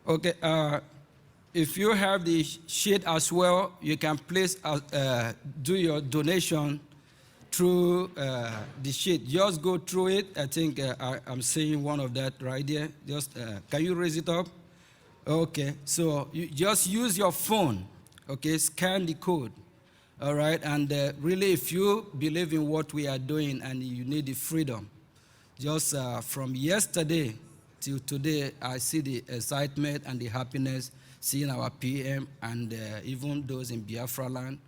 Okay, if you have the sheet as well, you can please do your donation through the sheet. Just go through it. I think I'm seeing one of that right there. Just, can you raise it up? Okay, so you just use your phone, okay, scan the code, all right? And really, if you believe in what we are doing and you need the freedom, just from yesterday till today, I see the excitement and the happiness seeing our PM and even those in Biafra land,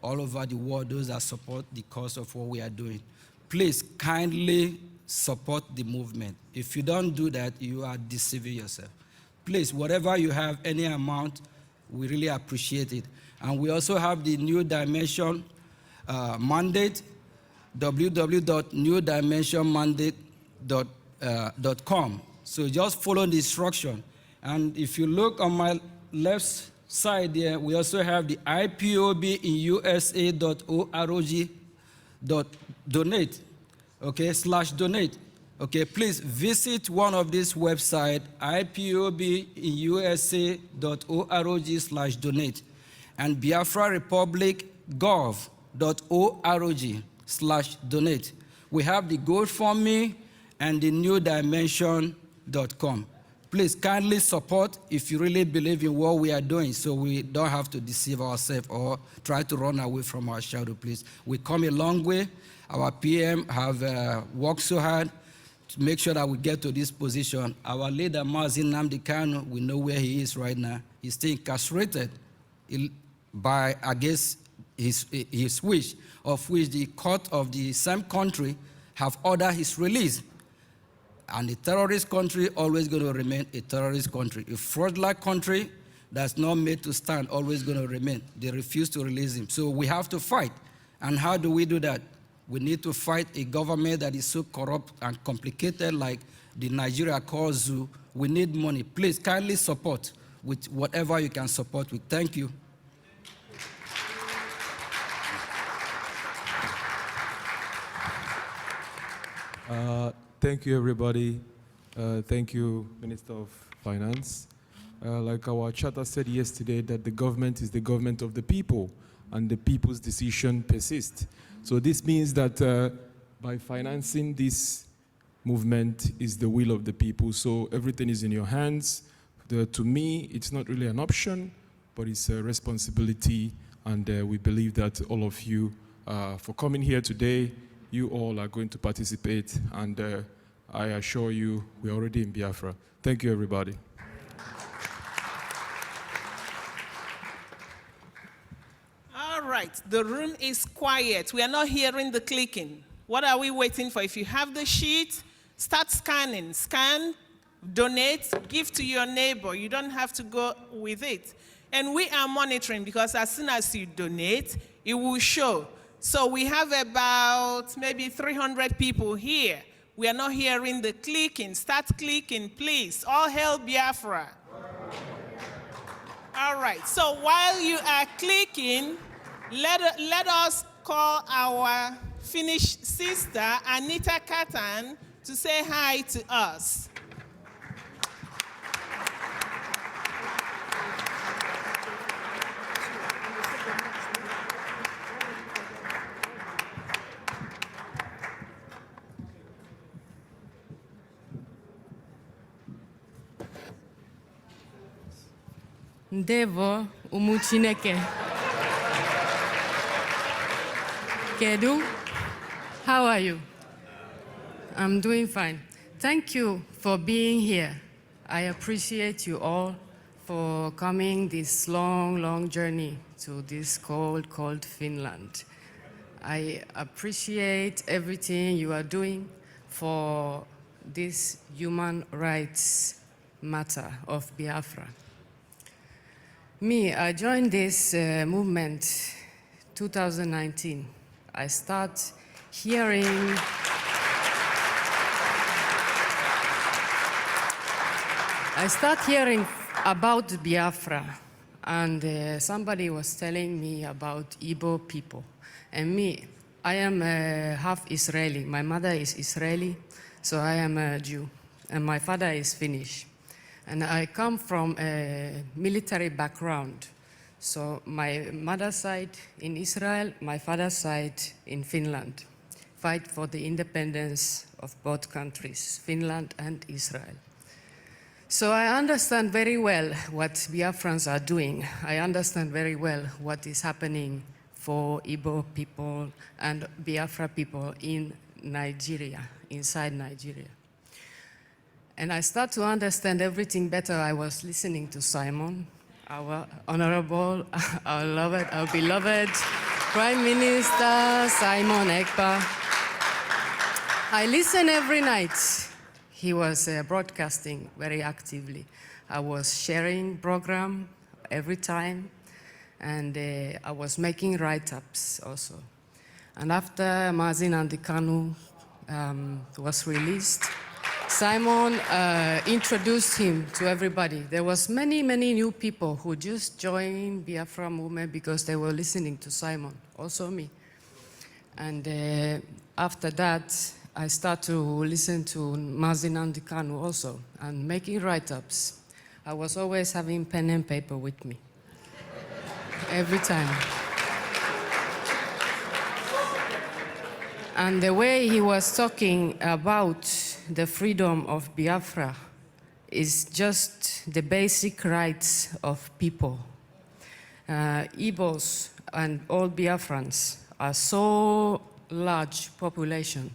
all over the world, those that support the cause of what we are doing. Please kindly support the movement. If you don't do that, you are deceiving yourself. Please, whatever you have, any amount, we really appreciate it. And we also have the New Dimension mandate, www.newdimensionmandate.com. So just follow the instruction. And if you look on my left side there, we also have the IPOBInusa.org.donate, okay, /donate. Okay, please visit one of these websites, IPOBInusa.org/donate, and BiafraRepublic.gov.org/donate. We have the GoFundMe and the NewDimension.com. Please kindly support if you really believe in what we are doing, so we don't have to deceive ourselves or try to run away from our shadow, please. We come a long way. Our PM have worked so hard to make sure that we get to this position. Our leader, Mazi Nnamdi Kanu, we know where he is right now. He's still incarcerated by, I guess, his wish, of which the court of the same country have ordered his release. And a terrorist country always going to remain a terrorist country. A fraudulent country that's not made to stand always going to remain. They refuse to release him. So we have to fight. And how do we do that? We need to fight a government that is so corrupt and complicated like the Nigeria called ZOO. We need money. Please kindly support with whatever you can support with. Thank you. Thank you, everybody. Thank you, Minister of Finance. Like our charter said yesterday, that the government is the government of the people, and the people's decision persists. So this means that by financing this movement is the will of the people. So everything is in your hands. To me, it's not really an option, but it's a responsibility. And we believe that all of you, for coming here today, you all are going to participate, and I assure you, we're already in Biafra. Thank you, everybody. All right, the room is quiet. We are not hearing the clicking. What are we waiting for? If you have the sheet, start scanning. Scan, donate, give to your neighbor. You don't have to go with it. And we are monitoring, because as soon as you donate, it will show. So we have about maybe 300 people here. We are not hearing the clicking. Start clicking, please. All hail Biafra. All right, so while you are clicking, let us call our Finnish sister, Anita Katan, to say hi to us. Ndevo umu Chineke. Kedu, how are you? I'm doing fine. Thank you for being here. I appreciate you all for coming this long, long journey to this cold, cold Finland. I appreciate everything you are doing for this human rights matter of Biafra. Me, I joined this movement 2019. I start hearing about Biafra, and somebody was telling me about Igbo people. And me, I am half Israeli. My mother is Israeli, so I am a Jew, and my father is Finnish. And I come from a military background. So my mother's side in Israel, my father's side in Finland. Fight for the independence of both countries, Finland and Israel. So I understand very well what Biafrans are doing. I understand very well what is happening for Igbo people and Biafra people in Nigeria, inside Nigeria. And I start to understand everything better. I was listening to Simon, our honorable, our beloved Prime Minister Simon Ekpa. I listen every night. He was broadcasting very actively. I was sharing program every time, and I was making write-ups also. And after Mazin Andikanu was released, Simon introduced him to everybody. There was many new people who just joined Biafra movement because they were listening to Simon, also me. And after that, I started to listen to Mazin Andikanu also and making write-ups. I was always having pen and paper with me, every time. And the way he was talking about the freedom of Biafra is just the basic rights of people. Igbos and all Biafrans are so large population.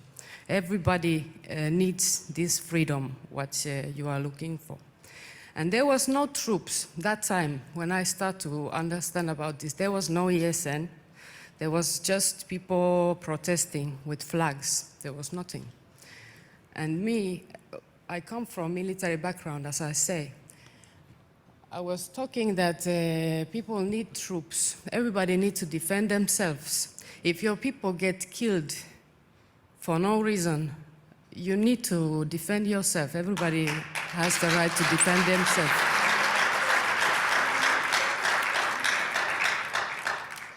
Everybody needs this freedom, what you are looking for. And there was no troops that time when I started to understand about this. There was no ESN. There was just people protesting with flags. There was nothing. And me, I come from military background, as I say. I was talking that people need troops. Everybody needs to defend themselves. If your people get killed for no reason, you need to defend yourself. Everybody has the right to defend themselves.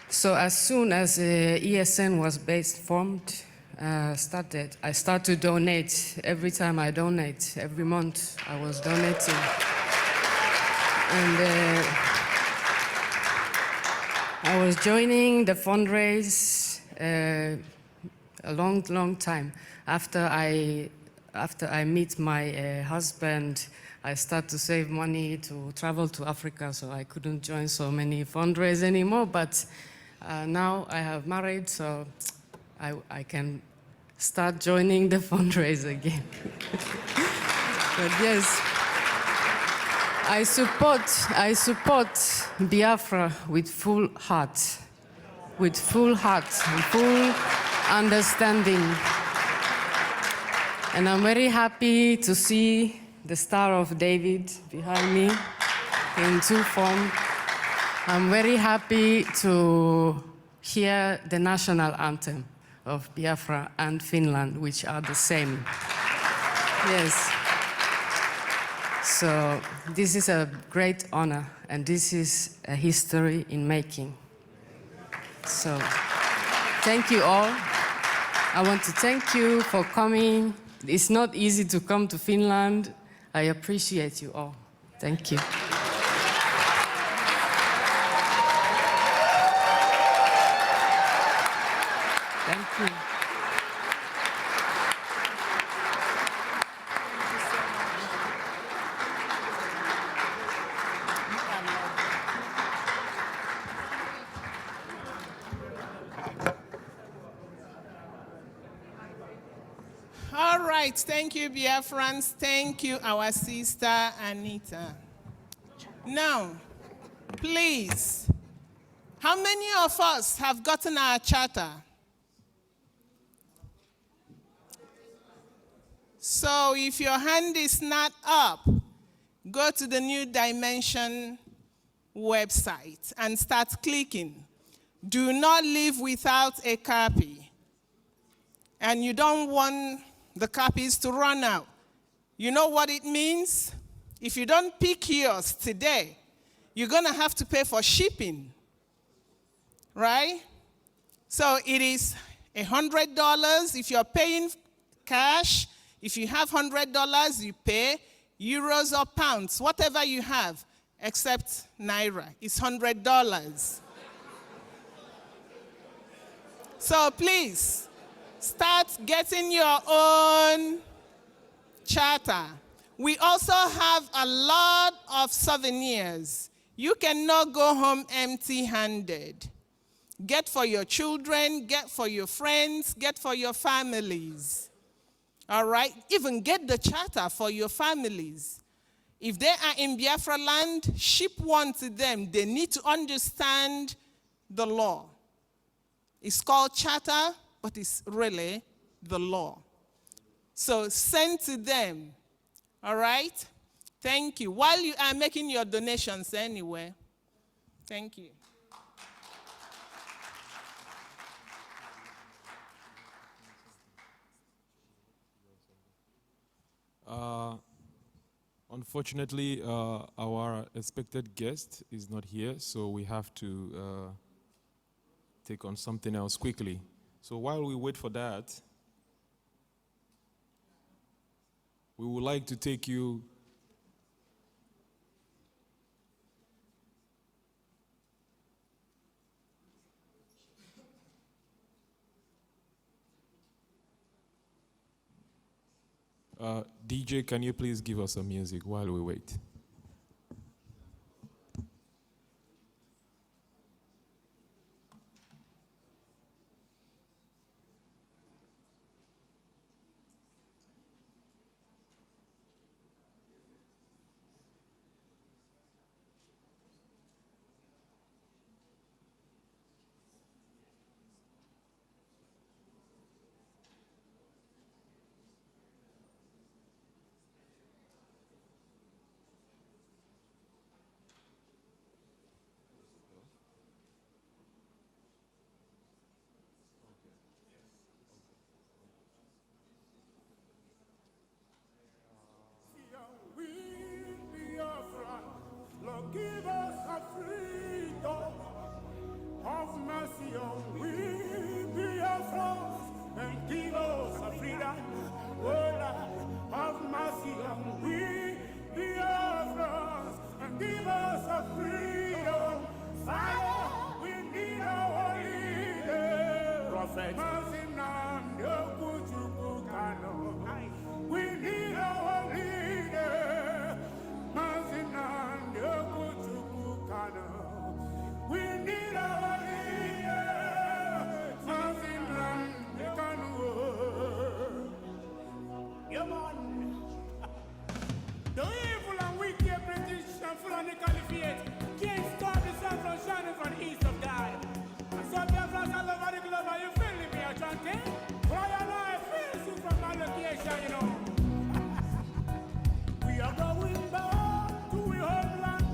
So as soon as ESN was formed, I started to donate. Every time I donate, every month I was donating. And I was joining the fundraise a long time. After I meet my husband, I start to save money to travel to Africa, so I couldn't join so many fundraise anymore. But now I have married, so I can start joining the fundraise again. But yes, I support Biafra with full heart and full understanding. And I'm very happy to see the Star of David behind me in two form. I'm very happy to hear the national anthem of Biafra and Finland, which are the same. Yes. So this is a great honor, and this is a history in making. So thank you all. I want to thank you for coming. It's not easy to come to Finland. I appreciate you all. Thank you. Thank you. All right, thank you, Biafrans. Thank you, our sister Anita. Now, please, how many of us have gotten our charter? So if your hand is not up, go to the New Dimension website and start clicking. Do not leave without a copy. And you don't want the copies to run out. You know what it means? If you don't pick yours today, you're going to have to pay for shipping, right? So it is $100 if you're paying cash. If you have $100, you pay euros or pounds, whatever you have, except naira. It's $100. So please, start getting your own charter. We also have a lot of souvenirs. You cannot go home empty-handed. Get for your children, get for your friends, get for your families. All right? Even get the charter for your families. If they are in Biafra land, ship one to them. They need to understand the law. It's called charter, but it's really the law. So send to them. All right? Thank you. While you are making your donations anyway, thank you. Unfortunately, our expected guest is not here, so we have to take on something else quickly. So while we wait for that, we would like to take you DJ, can you please give us some music while we wait? Give us a freedom of mercy on we BIAFRA, and give us a freedom, oh Lord, of mercy on we BIAFRA, and give us a freedom. Father, we need our leader, Prophet. We need our leader. We need our leader. The evil and wicked British and Fulani Caliphate can't stop the sun from shining from the east of God. And so Biafrans all over the globe, are you feeling me, Ashanti? Why am I feeling from my location, you know? We are going back to our homeland.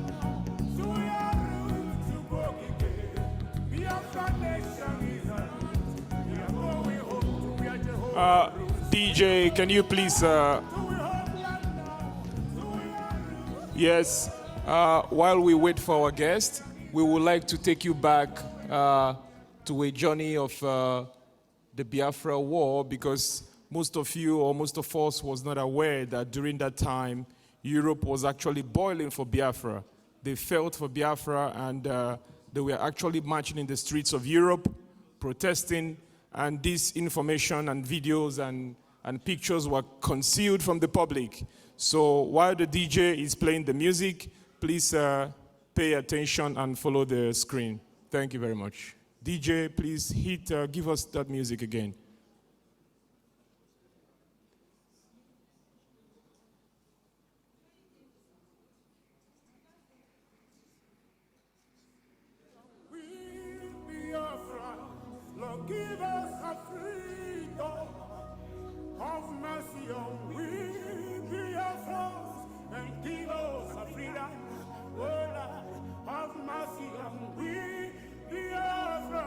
DJ, can you please, yes, while we wait for our guest, we would like to take you back to a journey of the Biafra War, because most of you or most of us was not aware that during that time, Europe was actually boiling for Biafra. They felt for Biafra, and they were actually marching in the streets of Europe, protesting, and this information and videos and pictures were concealed from the public. So while the DJ is playing the music, please pay attention and follow the screen. Thank you very much. DJ, please give us that music again. Give us a freedom of mercy on we BIAFRA, and give us a freedom, oh Lord, of mercy on we BIAFRA,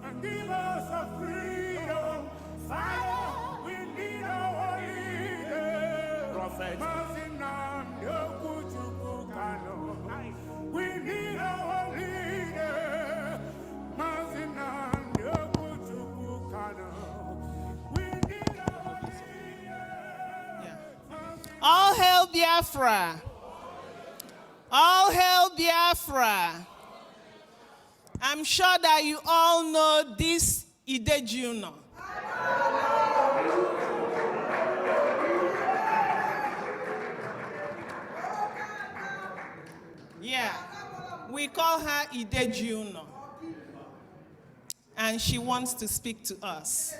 and give us a freedom. Biafra! All hail Biafra! I'm sure that you all know this Idejuno. Yeah, we call her Idejuno. And she wants to speak to us.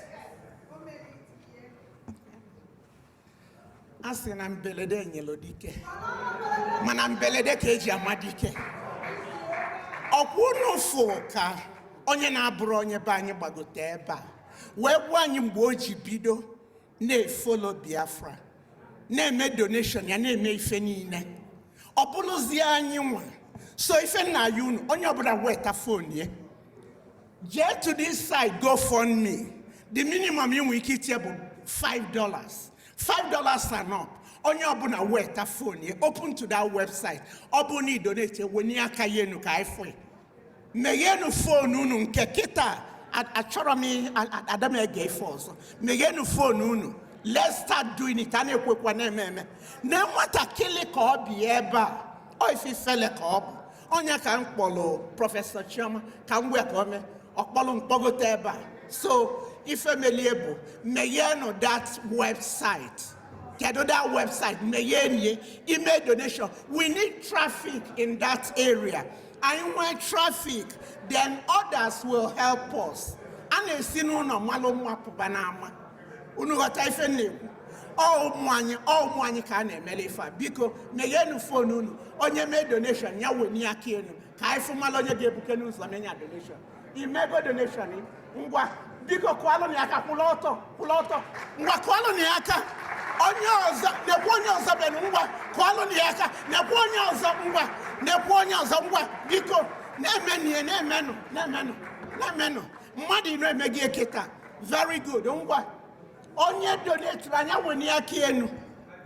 Asị na mbelede nyelo dike mana mbelede ka eji amadike ọkwụnụ fụ ka onye na-abụrụ onye be anyị gbagote ebe a wee gwa anyị mgbe o ji bido na-efolo Biafra na-eme donation ya na-eme ife niile ọ bụrụzie anyị nwa so ife nna ya unu onye ọbụla weta phone ye jee to this side GoFundMe the minimum you nwere ike itinye bụ $5 and up. On your abuna weta phone, open to that website. Obuni donate when you kayenu kaifwe. Meyenu phone unu nkekita achorami adame gay force. Meyenu phone unu. Let's start doing it. Ane kwe kwa meme. Nemwata kili ko bieba. O ifi fele ko. Onya kan polo Professor Chama kan we ko me. Okpolo mpogo teba. So if I'm able, meyeno that website. Get on that website, meyeno, email donation. We need traffic in that area. And when traffic, then others will help us. And a sinuno malomwa pubanama. Unugata ifene. All money can melifa. Because meyeno phone onye me donation, ya we ni akienu. Kaifu malonya gebukenu zamenya donation. Email donation. Ngwa biko kwalo ni aka kuloto ngwa kwalo ni aka onyoza ne kwonyoza benu ngwa kwalo ni aka ne kwonyoza ngwa ne kwonyoza ngwa biko nemenu mmadi no emegi eketa very good ngwa onye donate anya weni aka enu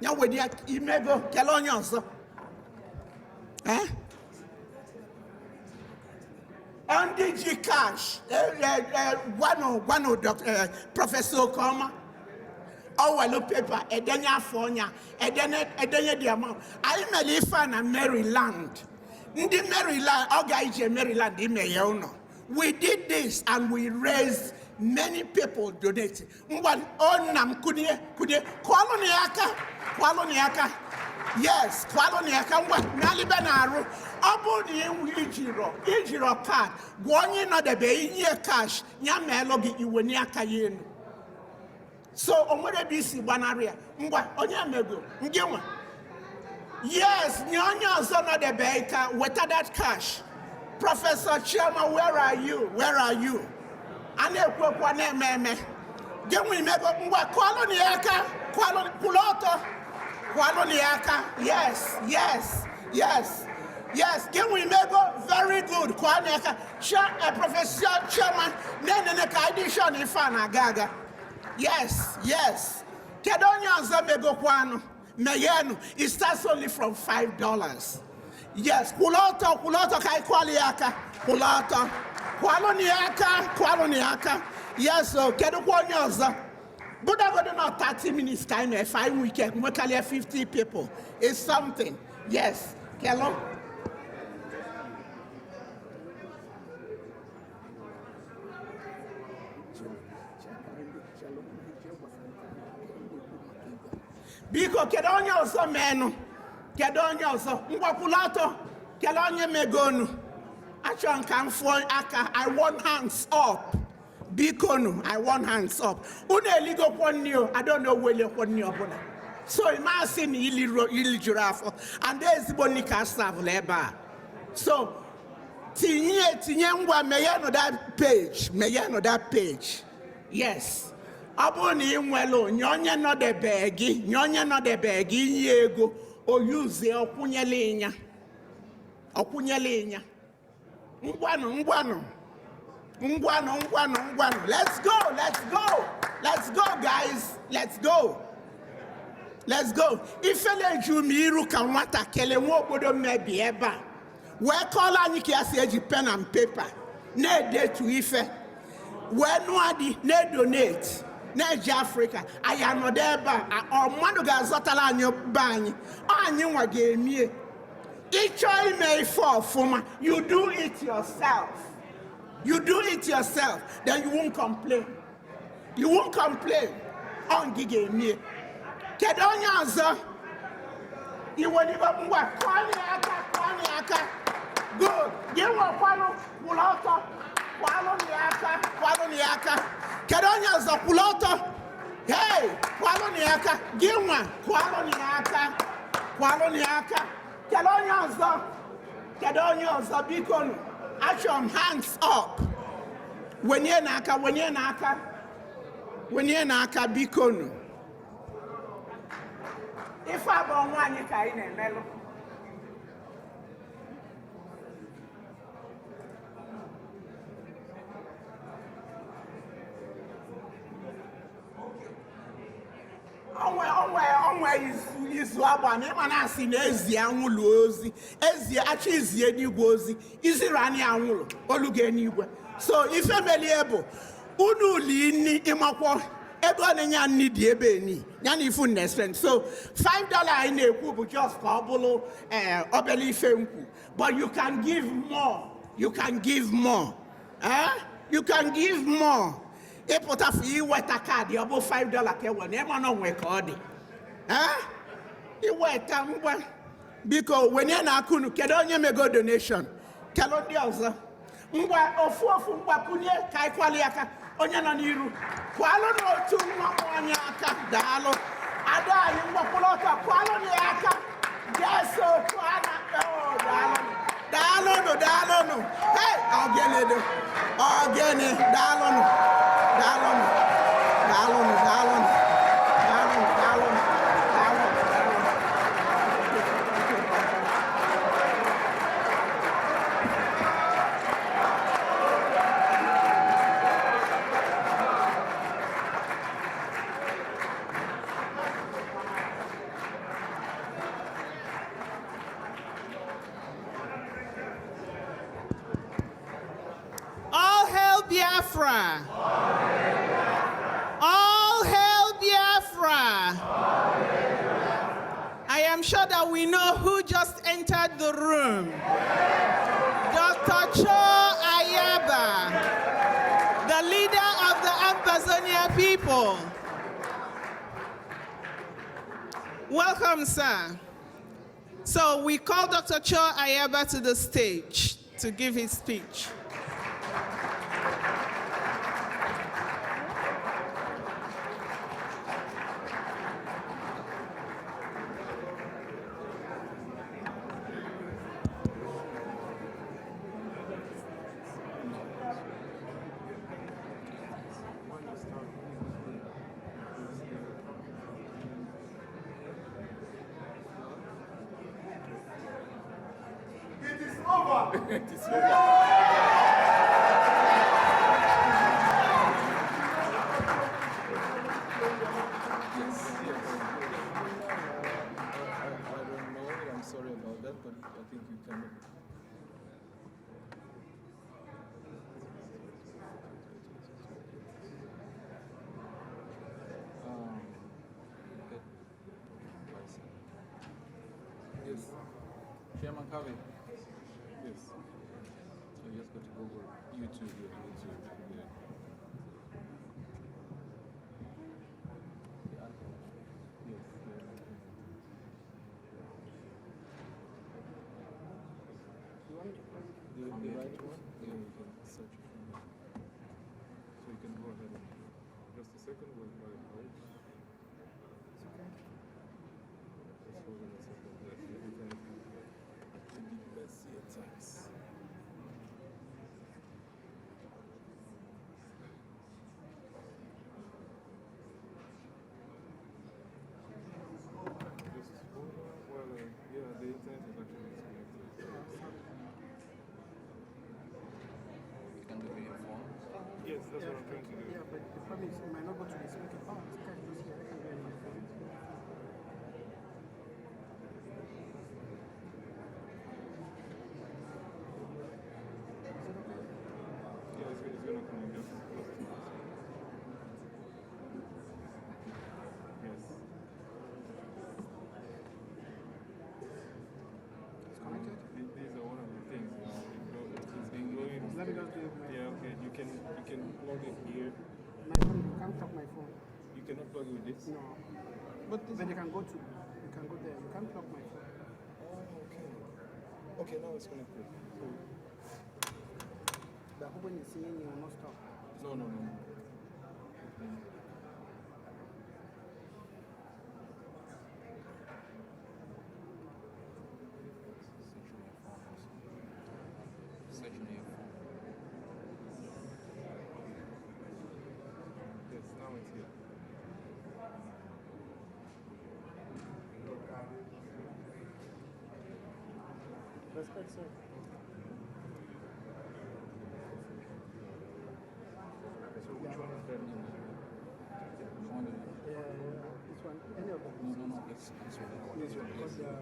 nya weni imego kele onyoza on DG Cash, one of Professor Koma, our paper, Edenya Fonya, Edenya Diamond. I am a fan of Maryland. In the Maryland, Ogaije Maryland, we did this and we raised many people donating. One onam kunie, kwaloniaka. Yes, kwaloniaka, nalibenaru. Aboni ijiro card. Gwonye no de be inye cash. Nya melogi iweni akayenu. So omwere bisi banaria. Ngwa onye mego. Ngewa. Yes, nyonya so no de be ka weta that cash. Professor Chama, where are you? Where are you? Ane kwa ne meme. Ngewi mego ngwa kwaloniaka. Kwaloniaka. Yes, can we make very good? Professor Chairman, edition gaga. Yes. Kedonya Zamego Kwano, Mayenu, it starts only from $5. Yes, Kuloto Kai Kwaliaka, Kwaloniaka. Yes, so Kedonya. But I got not 30 minutes time, 5 weekend, we can 50 people. It's something. Yes, Kello. Biko kedonya oso menu. Kedonya oso. Ngwa kulato. Kedonya megonu. Achon kan phone aka. I want hands up. Biko I want hands up. Une ligo ponio. I don't know where you ponio bona. So imagine ili giraffe. And there is bonika staff leba. So tinye ngwa meyano that page. Yes. Aboni nwelo nyonye no de begi yego o use okunyele inya ngwano let's go guys, let's go ifele jumiru kan wata kele nwo obodo mebi eba we call anyi ki ase pen and paper na date to ife we no adi na donate na-eji Africa anyị anọdụ ebe a mmadụ ga-azọtara anyị be anyị anyị nwa ga-emie ịchọ ime ife ọfụma you do it yourself then you won't complain ọ gị ga-emie kedu onye ọzọ iwelibe ngwa kwanye aka good gị nwekwanụ kwụrụ ọtọ kwalụ ya aka kedu onye ọzọ kwụrụ ọtọ hey kwalụ ya aka gị nwa kwalụ ya aka kedu onye ọzọ biko nụ achọ m hands up wenye n'aka biko nụ ife abụọ nwaanyị ka anyị na-emelụ onwe izu agba na ịma na-asị na ezi anwụlụ ozi ezi achọ izie n'igwe ozi iziri anyị anwụlụ oluge n'igwe so ife melie bụ unu li ịmakwọ ebe ọ na-enye nni dị ebe ni ya na ifu na-spend so $5 anyị na-ekwu bụ just ka ọ bụrụ obele ife nkwu but you can give more ịpụtafu iweta kaadị ọ bụ $5 ka ewe na ịma na onwe ka ọ dị iweta ngwa biko wenye na akụnụ kedu onye mego donation kelu ndị ọzọ ngwa ofu mgbakwunye ka anyị kwali aka onye nọ n'iru kwalụ n'otu nwa onye aka daalụ ada anyị mgbakwụrụ ọtọ kwalụ ya aka jeso otu a na-akpa daalụnụ hey ogene daalụnụ All hail Biafra! All hail Biafra! I am sure that we know who just entered the room. Dr. Cho Ayaba, the leader of the Ambazonia people. Welcome, sir. So we call Dr. Cho Ayaba to the stage to give his speech. It is over. I don't know. I'm sorry about that, but I think you can. Yes. Chairman Kavi. Yes. So you just got to go over YouTube. Yeah. Yes. The right one? Yeah, you can search it from there. So you can go ahead and just a second with my mouse. Just hold on a second. Every time I can be messy at times. Just hold on. Well, yeah, the internet is actually disconnected. Can we be informed? Yes, that's what I'm trying to do. Yeah, but the problem is you might not go to the speaker box. Can't use here. I can hear you. Yeah, it's gonna come. Just can plug it here. My phone, you can't plug my phone. You cannot plug it with this? No. But this But you can go there. You can't plug my phone. Oh, okay. Okay, now it's connected. Cool. But when you see it, you will not stop. No, no, no. Section A form. Yes, now it's here. Respect, sir. So which one is better? You want to- This one, any of them. No, this one. This one, because they are.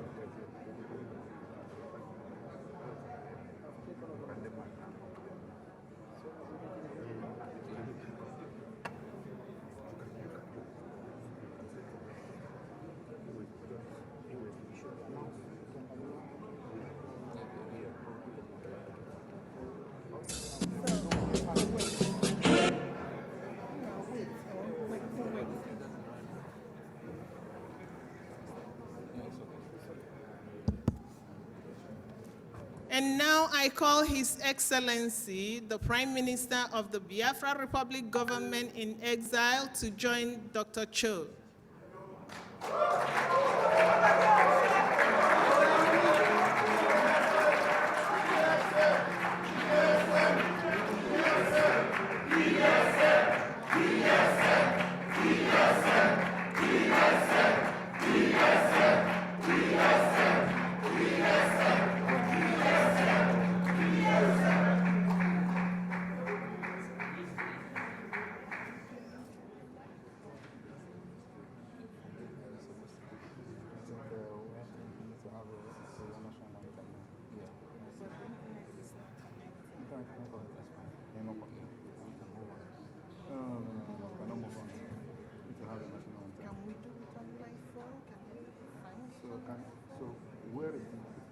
And now I call His Excellency, the Prime Minister of the Biafra Republic Government in Exile, to join Dr. Cho.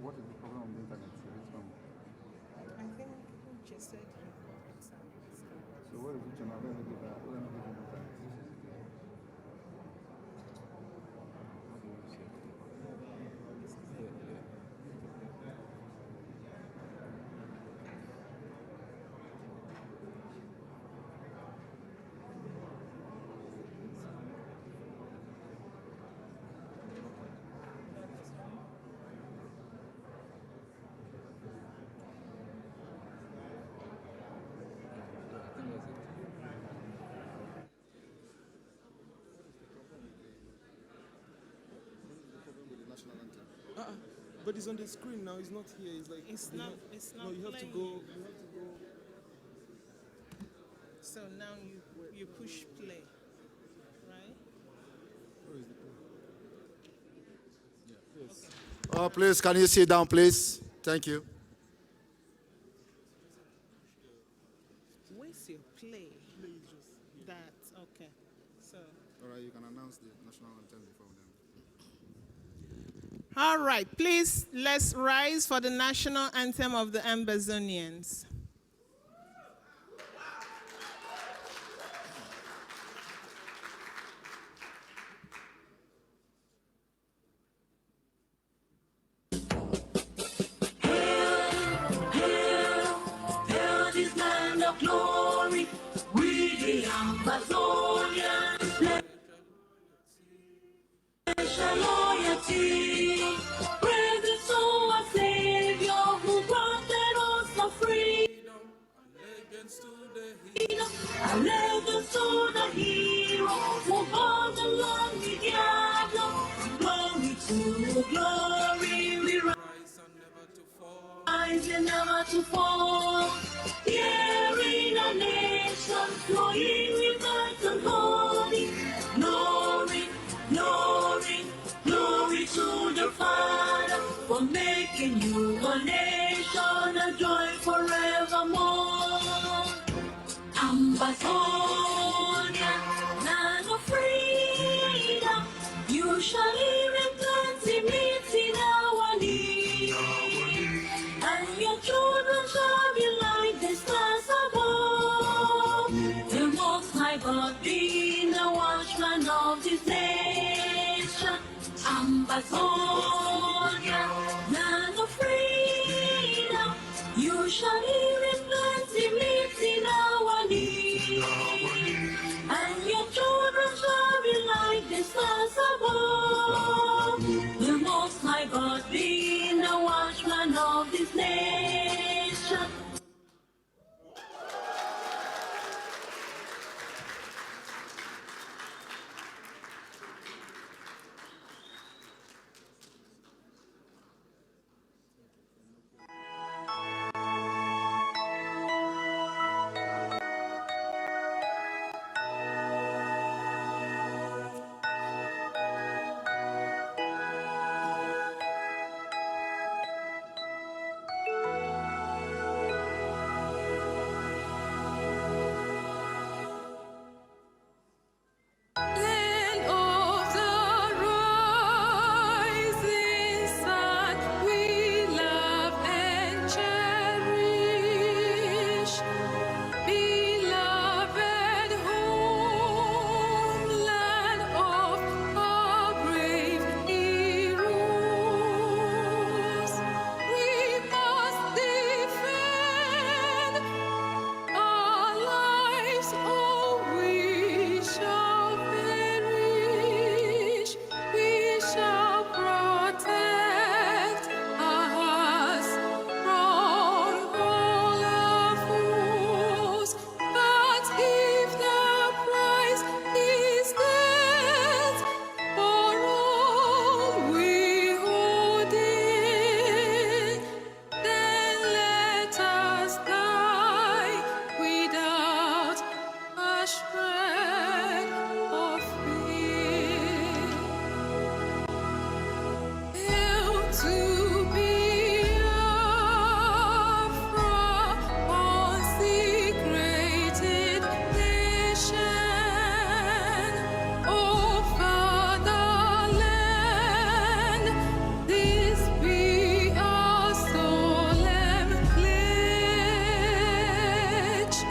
What is the problem on the internet? I think he just said he got exam. So where is the channel? Where is the internet? But it's on the screen now. It's not here. It's like It's not No, you have to playing. go. You have to go. So now you push play, right? Where is the pen? Yes. Oh, please, can you sit down, please? Thank you. Where's your play? That's okay. So. All right, you can announce the national anthem before them. All right, please, let's rise for the national anthem of the Ambazonians. Hail this land of glory, we the Ambazonians, pledge our loyalty. Praise the soul of Savior who granted us the freedom. Allegiance to the hero who bore the land with Diablo. Glory to glory, we rise and never to fall. Here in a nation flowing with light and holy. Glory, glory, glory to the Father for making you a nation of joy forevermore. Ambazonia, land of freedom, you shall live in plenty, meeting our needs. And your children shall be like the stars above. want is nation. Ambazonia, land of freedom. You shall hear it plenty meets in our need. And your children shall be like the stars above. The Most High God being the watchman of this nation. Land of the rising sun, we love and cherish. Beloved homeland of our brave heroes, we must defend our lives, or we shall perish. We shall protect us from all our foes. But if the price is death for all we hold dear, then let us die without a shred of fear. Hail to Biafra, consecrated nation. O fatherland, this be our solemn pledge.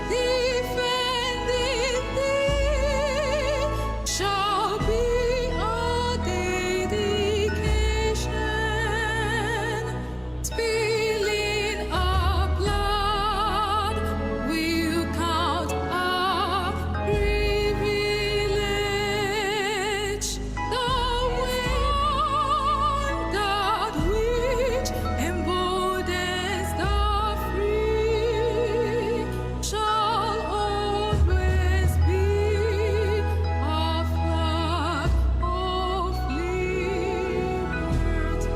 Defending thee shall be our dedication. Spilling our blood will count our privilege. The wonder which emboldens the free shall always be our flag of liberty.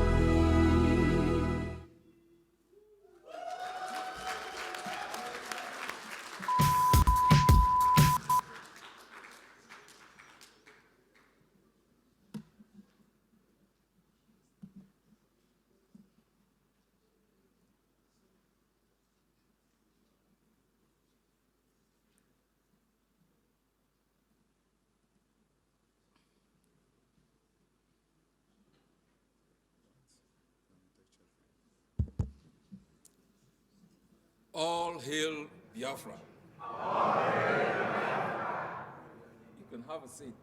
All hail Biafra. You can have a seat.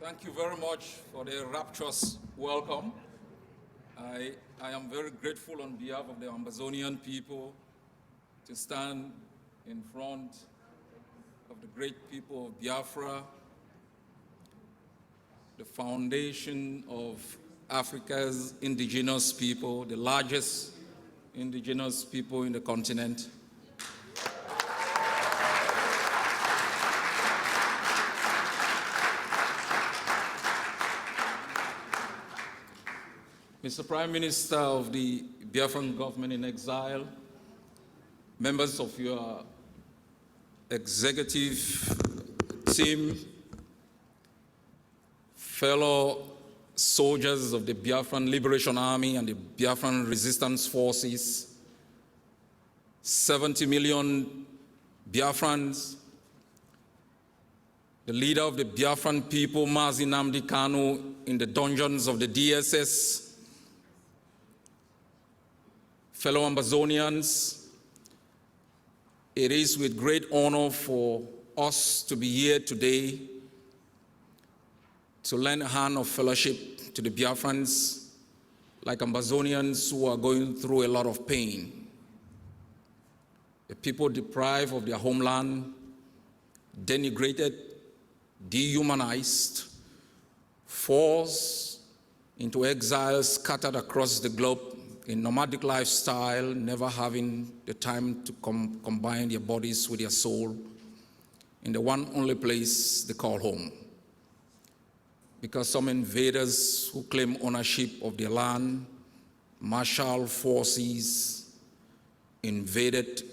Thank you very much for the rapturous welcome. I am very grateful on behalf of the Ambazonian people to stand in front of the great people of Biafra, the foundation of Africa's indigenous people, the largest indigenous people in the continent. Mr. Prime Minister of the Biafran government in exile, members of your executive team, fellow soldiers of the Biafran Liberation Army and the Biafran Resistance Forces, 70 million Biafrans, the leader of the Biafran people, Mazi Nnamdi Kanu, in the dungeons of the DSS, fellow Ambazonians, It is with great honor for us to be here today to lend a hand of fellowship to the Biafrans, like Ambazonians who are going through a lot of pain. The people deprived of their homeland, denigrated, dehumanized, forced into exile, scattered across the globe in nomadic lifestyle, never having the time to combine their bodies with their soul in the one only place they call home. Because some invaders who claim ownership of their land, martial forces invaded,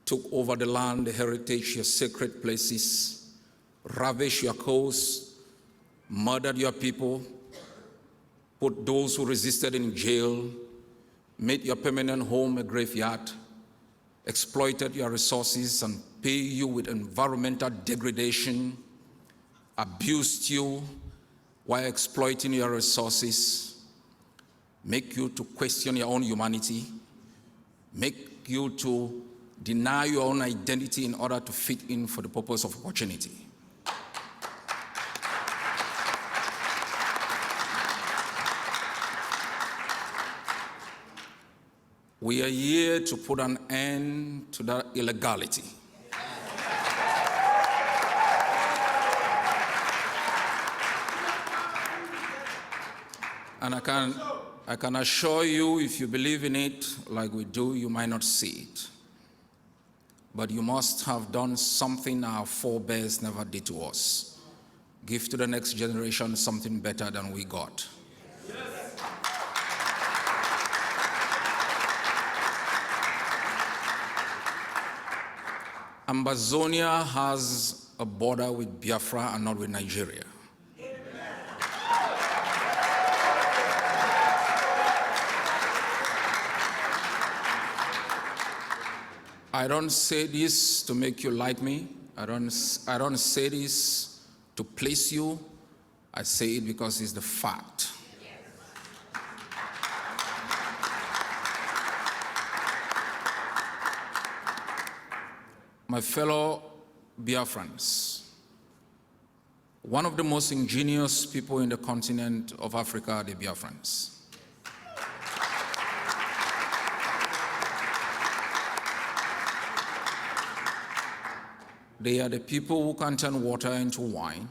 took over the land, the heritage, your sacred places, ravished your coast, murdered your people, put those who resisted in jail, made your permanent home a graveyard, exploited your resources and pay you with environmental degradation, abused you while exploiting your resources, make you to question your own humanity, make you to deny your own identity in order to fit in for the purpose of opportunity. We are here to put an end to that illegality. And I can assure you, if you believe in it like we do, you might not see it. But you must have done something our forebears never did to us. Give to the next generation something better than we got. Ambazonia has a border with Biafra and not with Nigeria. I don't say this to make you like me. I don't say this to please you. I say it because it's the fact. My fellow Biafrans, one of the most ingenious people in the continent of Africa are the Biafrans. They are the people who can turn water into wine.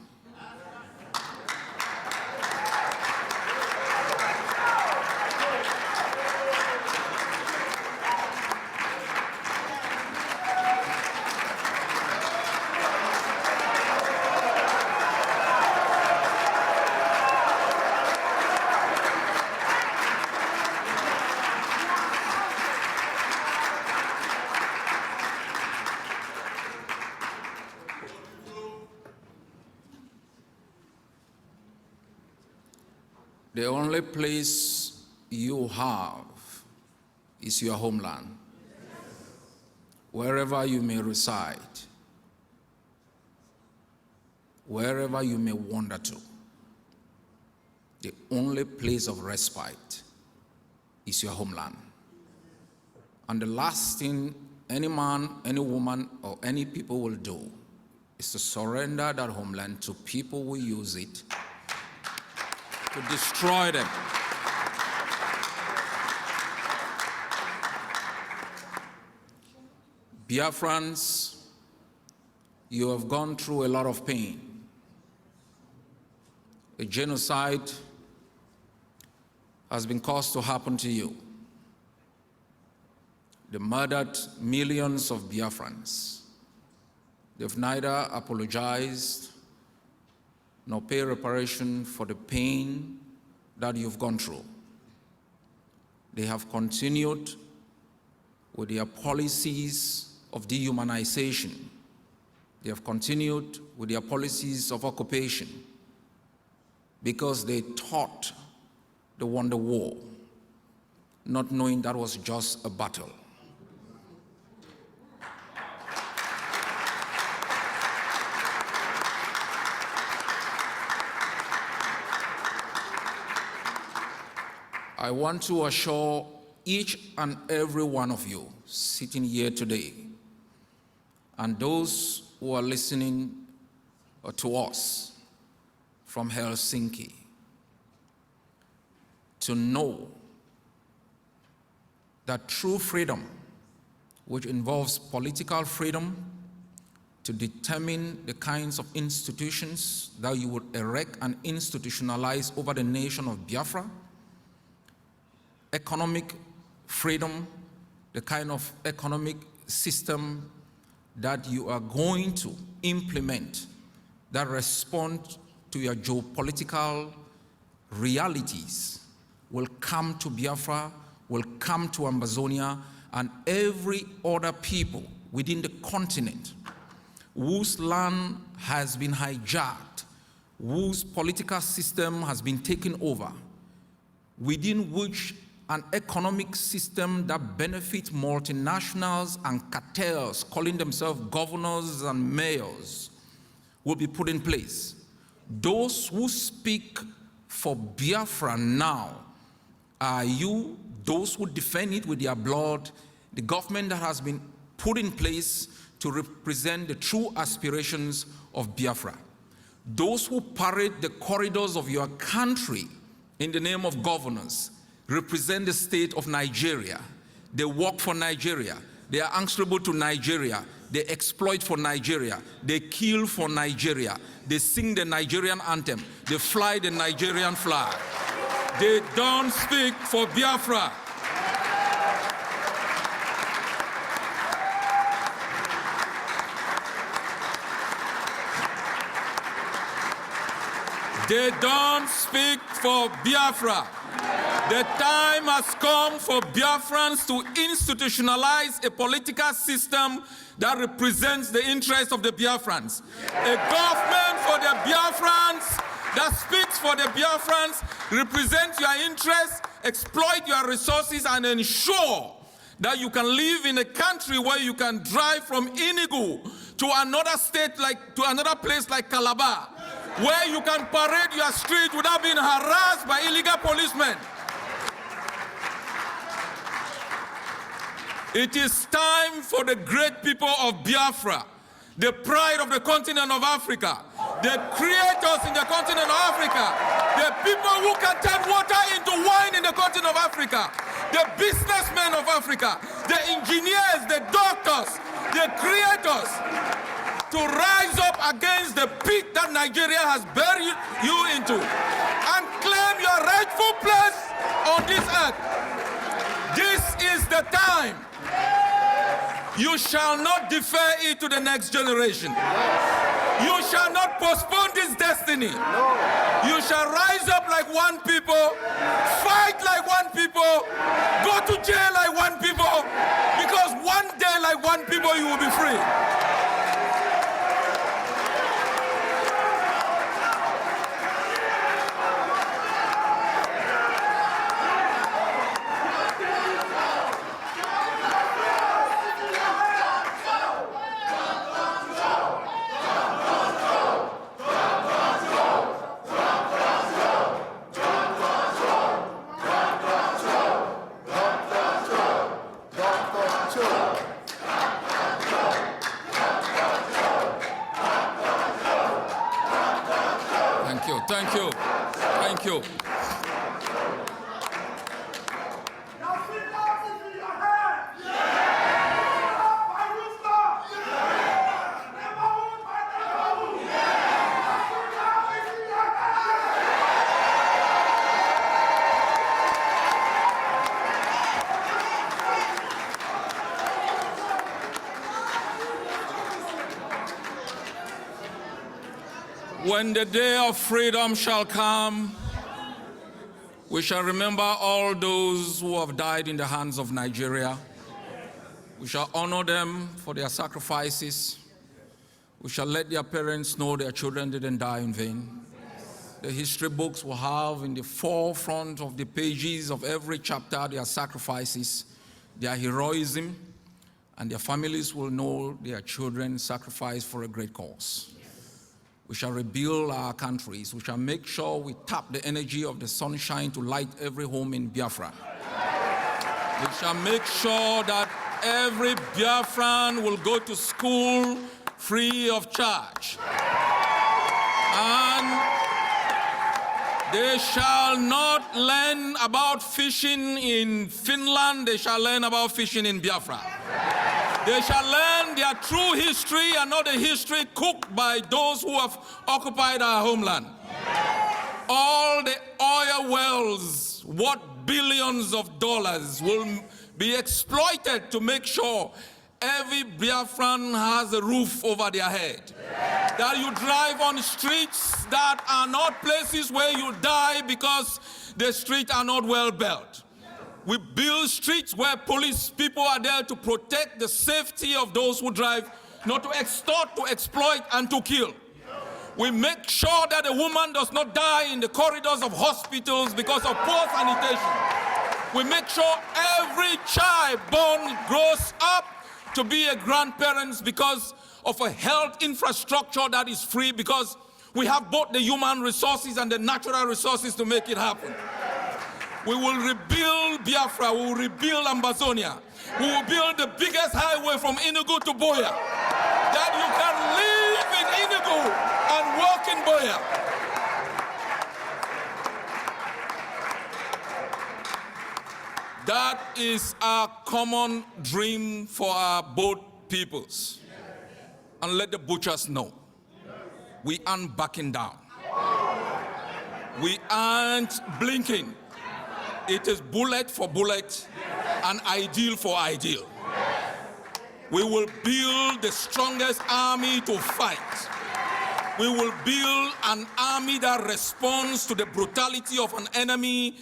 The only place you have is your homeland. Wherever you may reside, wherever you may wander to, the only place of respite is your homeland. And the last thing any man, any woman, or any people will do is to surrender that homeland to people who use it to destroy them. Biafrans, you have gone through a lot of pain. A genocide has been caused to happen to you. They murdered millions of Biafrans. They've neither apologized nor pay reparation for the pain that you've gone through. They have continued with their policies of dehumanization. They have continued with their policies of occupation because they thought they won the war, not knowing that was just a battle. I want to assure each and every one of you sitting here today and those who are listening to us from Helsinki to know that true freedom, which involves political freedom to determine the kinds of institutions that you would erect and institutionalize over the nation of Biafra, economic freedom, the kind of economic system that you are going to implement that respond to your geopolitical realities will come to Biafra, will come to Ambazonia, and every other people within the continent whose land has been hijacked, whose political system has been taken over, within which an economic system that benefits multinationals and cartels calling themselves governors and mayors will be put in place. Those who speak for Biafra now are you, those who defend it with their blood, the government that has been put in place to represent the true aspirations of Biafra. Those who parade the corridors of your country in the name of governance represent the state of Nigeria. They work for Nigeria. They are answerable to Nigeria. They exploit for Nigeria. They kill for Nigeria. They sing the Nigerian anthem. They fly the Nigerian flag. They don't speak for Biafra. They don't speak for Biafra. The time has come for Biafrans to institutionalize a political system that represents the interests of the Biafrans. A government for the Biafrans that speaks for the Biafrans, represents your interests, exploit your resources, and ensure that you can live in a country where you can drive from Enugu to another state, to another place like Calabar, where you can parade your street without being harassed by illegal policemen. It is time for the great people of Biafra, the pride of the continent of Africa, the creators in the continent of Africa, the people who can turn water into wine in the continent of Africa, the businessmen of Africa, the engineers, the doctors, the creators, to rise up against the pit that Nigeria has buried you into and claim your rightful place on this earth. This is the time. You shall not defer it to the next generation. You shall not postpone this destiny. You shall rise up like one people, fight like one people, go to jail like one people, because one day like one people you will be free. Thank you. Thank you. When the day of freedom shall come, we shall remember all those who have died in the hands of Nigeria. We shall honor them for their sacrifices. We shall let their parents know their children didn't die in vain. The history books will have in the forefront of the pages of every chapter their sacrifices, their heroism, and their families will know their children sacrificed for a great cause. We shall rebuild our countries. We shall make sure we tap the energy of the sunshine to light every home in Biafra. We shall make sure that every Biafran will go to school free of charge. And they shall not learn about fishing in Finland, they shall learn about fishing in Biafra. They shall learn their true history and not the history cooked by those who have occupied our homeland. All the oil wells, worth billions of dollars, will be exploited to make sure every Biafran has a roof over their head. That you drive on streets that are not places where you die because the streets are not well built. We build streets where police people are there to protect the safety of those who drive, not to extort, to exploit, and to kill. We make sure that a woman does not die in the corridors of hospitals because of poor sanitation. We make sure every child born grows up to be a grandparent because of a health infrastructure that is free, because we have both the human resources and the natural resources to make it happen. We will rebuild Biafra, we will rebuild Ambazonia. We will build the biggest highway from Enugu to Boya, that you can live in Enugu and work in Boya. That is our common dream for our both peoples. And let the butchers know, we aren't backing down. We aren't blinking. It is bullet for bullet and ideal for ideal. We will build the strongest army to fight. We will build an army that responds to the brutality of an enemy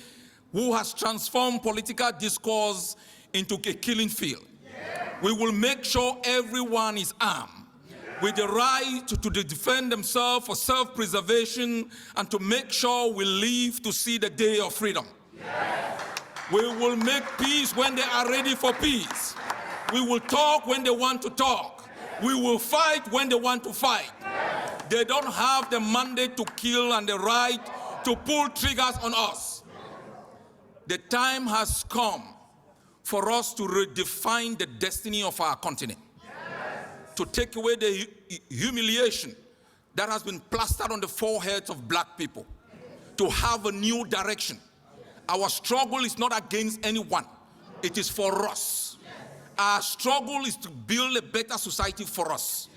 who has transformed political discourse into a killing field. We will make sure everyone is armed with the right to defend themselves for self-preservation and to make sure we live to see the day of freedom. We will make peace when they are ready for peace. We will talk when they want to talk. We will fight when they want to fight. They don't have the mandate to kill and the right to pull triggers on us. The time has come for us to redefine the destiny of our continent. To take away the humiliation that has been plastered on the foreheads of black people. To have a new direction. Our struggle is not against anyone. It is for us. Our struggle is to build a better society for us.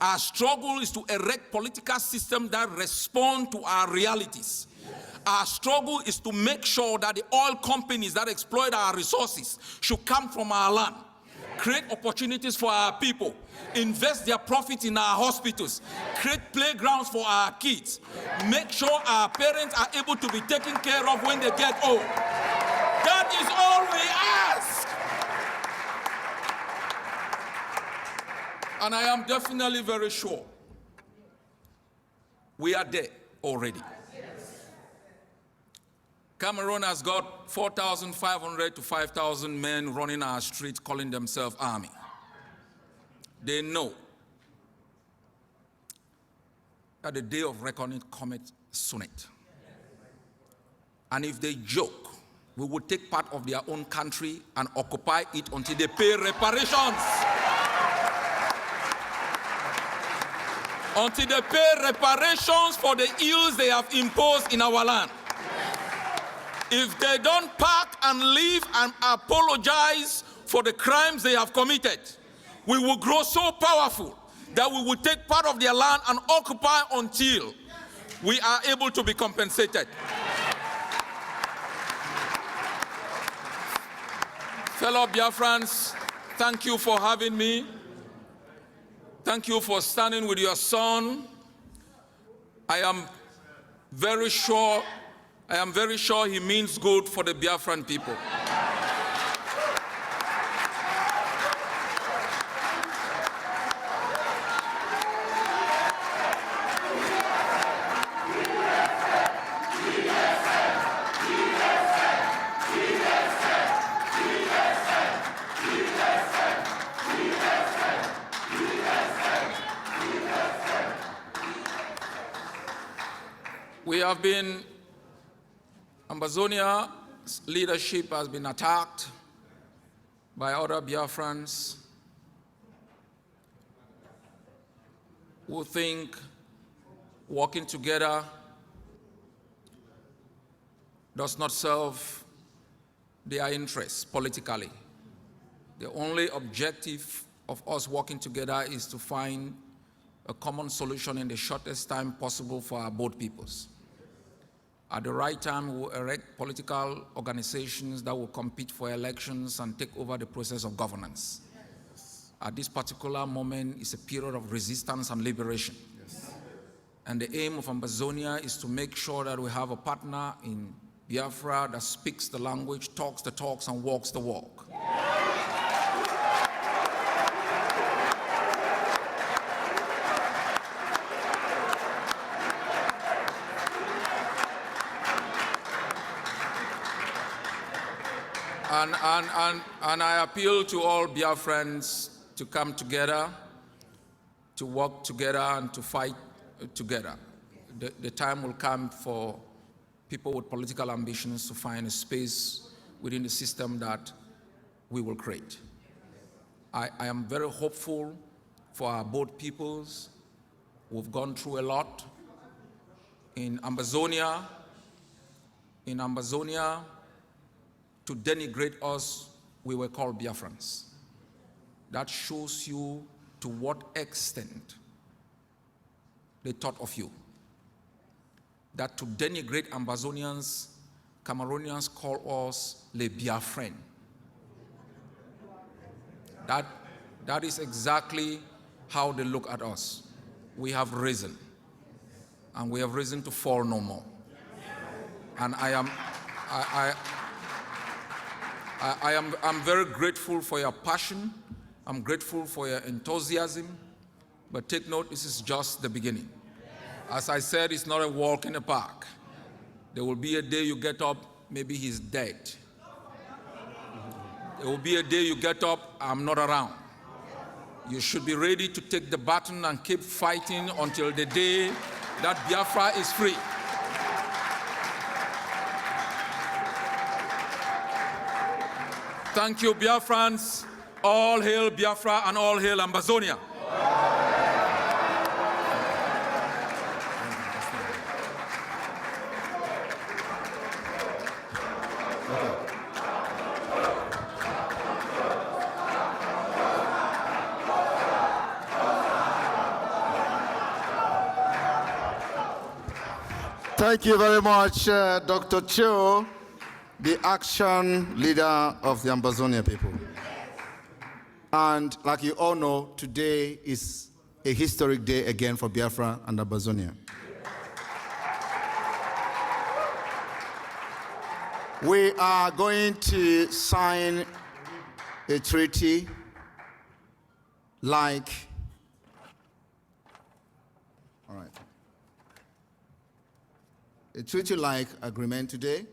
Our struggle is to erect political systems that respond to our realities. Our struggle is to make sure that the oil companies that exploit our resources should come from our land. Create opportunities for our people. Invest their profits in our hospitals. Create playgrounds for our kids. Make sure our parents are able to be taken care of when they get old. That is all we ask. And I am definitely very sure we are there already. Cameroon has got 4,500 to 5,000 men running our streets calling themselves army. They know that the day of reckoning cometh soon. And if they joke, we will take part of their own country and occupy it until they pay reparations. Until they pay reparations for the ills they have imposed in our land. If they don't pack and leave and apologize for the crimes they have committed, we will grow so powerful that we will take part of their land and occupy until we are able to be compensated. Fellow Biafrans, thank you for having me. Thank you for standing with your son. I am very sure he means good for the Biafran people. We have been, Ambazonia's leadership has been attacked by other Biafrans who think working together does not serve their interests politically. The only objective of us working together is to find a common solution in the shortest time possible for our both peoples. At the right time, we will erect political organizations that will compete for elections and take over the process of governance. At this particular moment, it's a period of resistance and liberation. And the aim of Ambazonia is to make sure that we have a partner in Biafra that speaks the language, talks the talks, and walks the walk. And I appeal to all Biafrans to come together, to work together, and to fight together. The time will come for people with political ambitions to find a space within the system that we will create. I am very hopeful for our both peoples. We've gone through a lot. In Ambazonia, to denigrate us, we were called Biafrans. That shows you to what extent they thought of you. That to denigrate Ambazonians, Cameroonians call us les Biafrans. That is exactly how they look at us. We have risen, and we have risen to fall no more. And I'm very grateful for your passion. I'm grateful for your enthusiasm. But take note, this is just the beginning. As I said, it's not a walk in the park. There will be a day you get up, maybe he's dead. There will be a day you get up, I'm not around. You should be ready to take the baton and keep fighting until the day that Biafra is free. Thank you, Biafrans. All hail Biafra and all hail Ambazonia. Thank you very much, Dr. Cho, the action leader of the Ambazonia people. And like you all know, today is a historic day again for Biafra and Ambazonia. We are going to sign a treaty like, a treaty-like agreement today,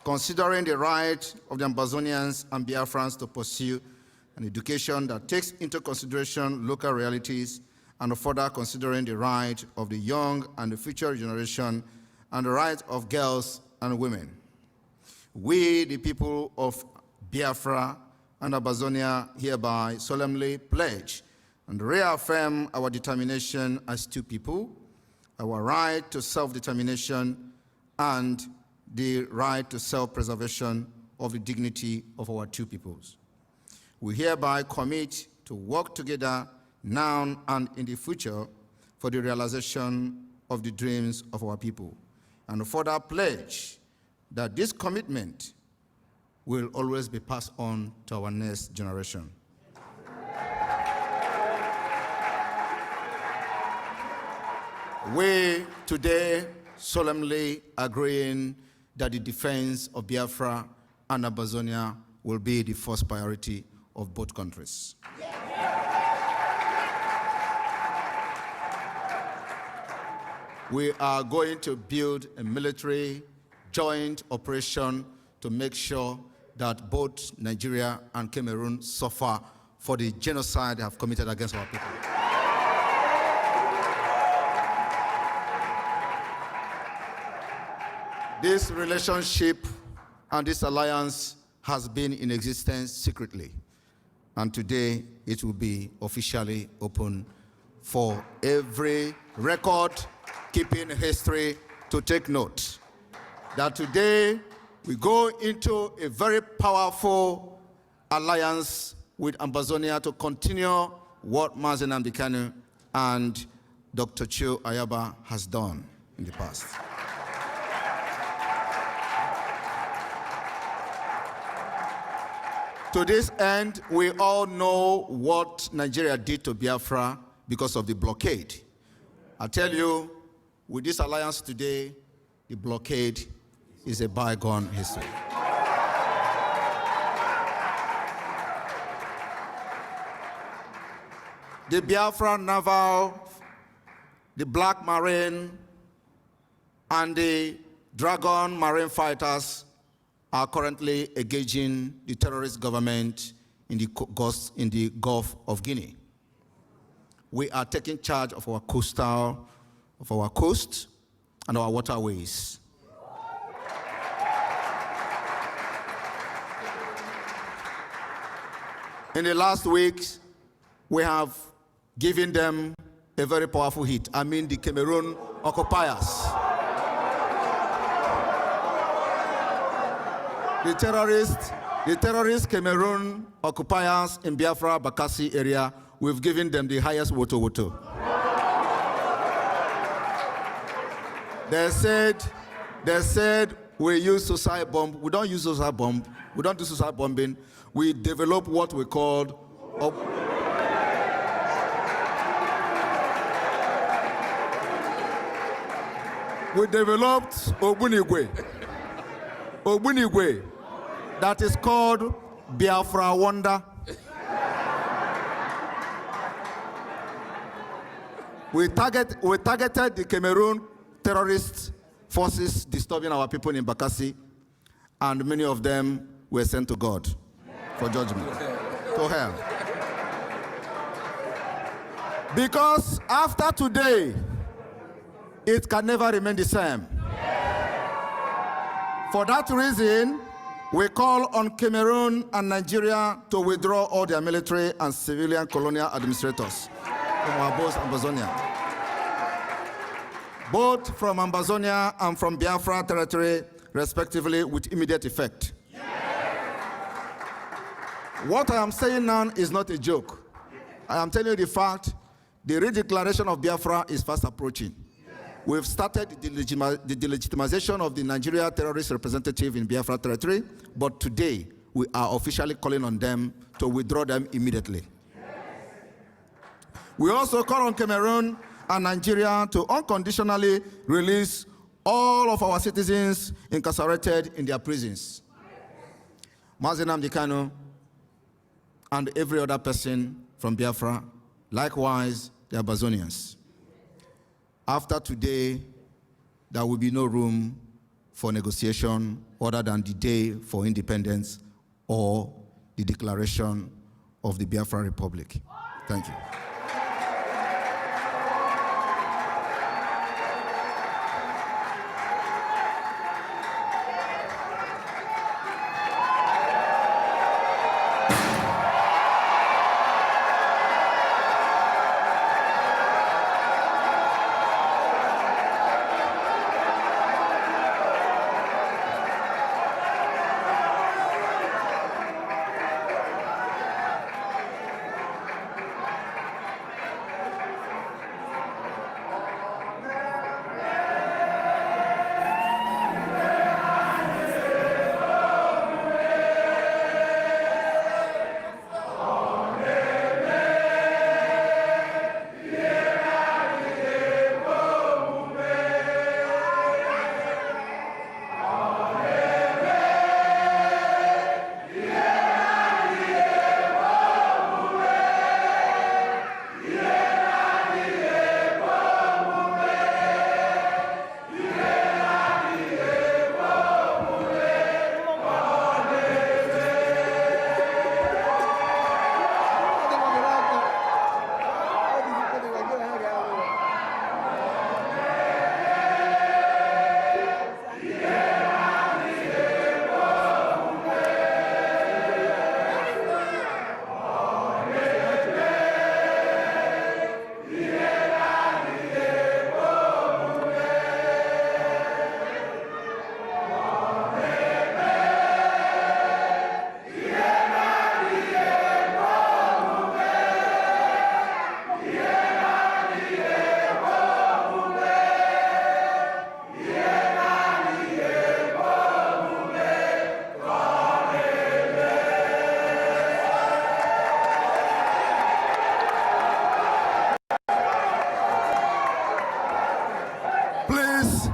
considering the right of the Ambazonians and Biafrans to pursue an education that takes into consideration local realities, and further considering the right of the young and the future generation and the right of girls and women. We, the people of Biafra and Ambazonia, hereby solemnly pledge and reaffirm our determination as two people, our right to self-determination, and the right to self-preservation of the dignity of our two peoples. We hereby commit to work together now and in the future for the realization of the dreams of our people, and further pledge that this commitment will always be passed on to our next generation. We today solemnly agreeing that the defense of Biafra and Ambazonia will be the first priority of both countries. We are going to build a military joint operation to make sure that both Nigeria and Cameroon suffer for the genocide they have committed against our people. This relationship and this alliance has been in existence secretly, and today it will be officially open for every record-keeping history to take note that today we go into a very powerful alliance with Ambazonia to continue what Mazi Nnamdi Kanu and Dr. Cho Ayaba has done in the past. To this end, we all know what Nigeria did to Biafra because of the blockade. I tell you, with this alliance today, the blockade is a bygone history. The Biafra Naval, the Black Marine, and the Dragon Marine fighters are currently engaging the terrorist government in the Gulf of Guinea. We are taking charge of our coast and our waterways. In the last weeks, we have given them a very powerful hit. I mean the Cameroon occupiers. The terrorist Cameroon occupiers in Biafra, Bakassi area, we've given them the highest woto. They said we use suicide bomb. We don't use suicide bomb. We don't do suicide bombing. We develop what we called we developed Ogbunigwe that is called Biafra Wonder. We targeted the Cameroon terrorist forces disturbing our people in Bakassi, and many of them were sent to God for judgment, to hell. Because after today, it can never remain the same. For that reason, we call on Cameroon and Nigeria to withdraw all their military and civilian colonial administrators from our both Ambazonia. Both from Ambazonia and from Biafra territory, respectively, with immediate effect. What I am saying now is not a joke. I am telling you the fact. The redeclaration of Biafra is fast approaching. We've started the delegitimization of the Nigeria terrorist representative in Biafra territory, but today we are officially calling on them to withdraw them immediately. We also call on Cameroon and Nigeria to unconditionally release all of our citizens incarcerated in their prisons. Mazi Nnamdi Kanu and every other person from Biafra, likewise the Ambazonians. After today, there will be no room for negotiation other than the day for independence or the declaration of the Biafra Republic. Thank you.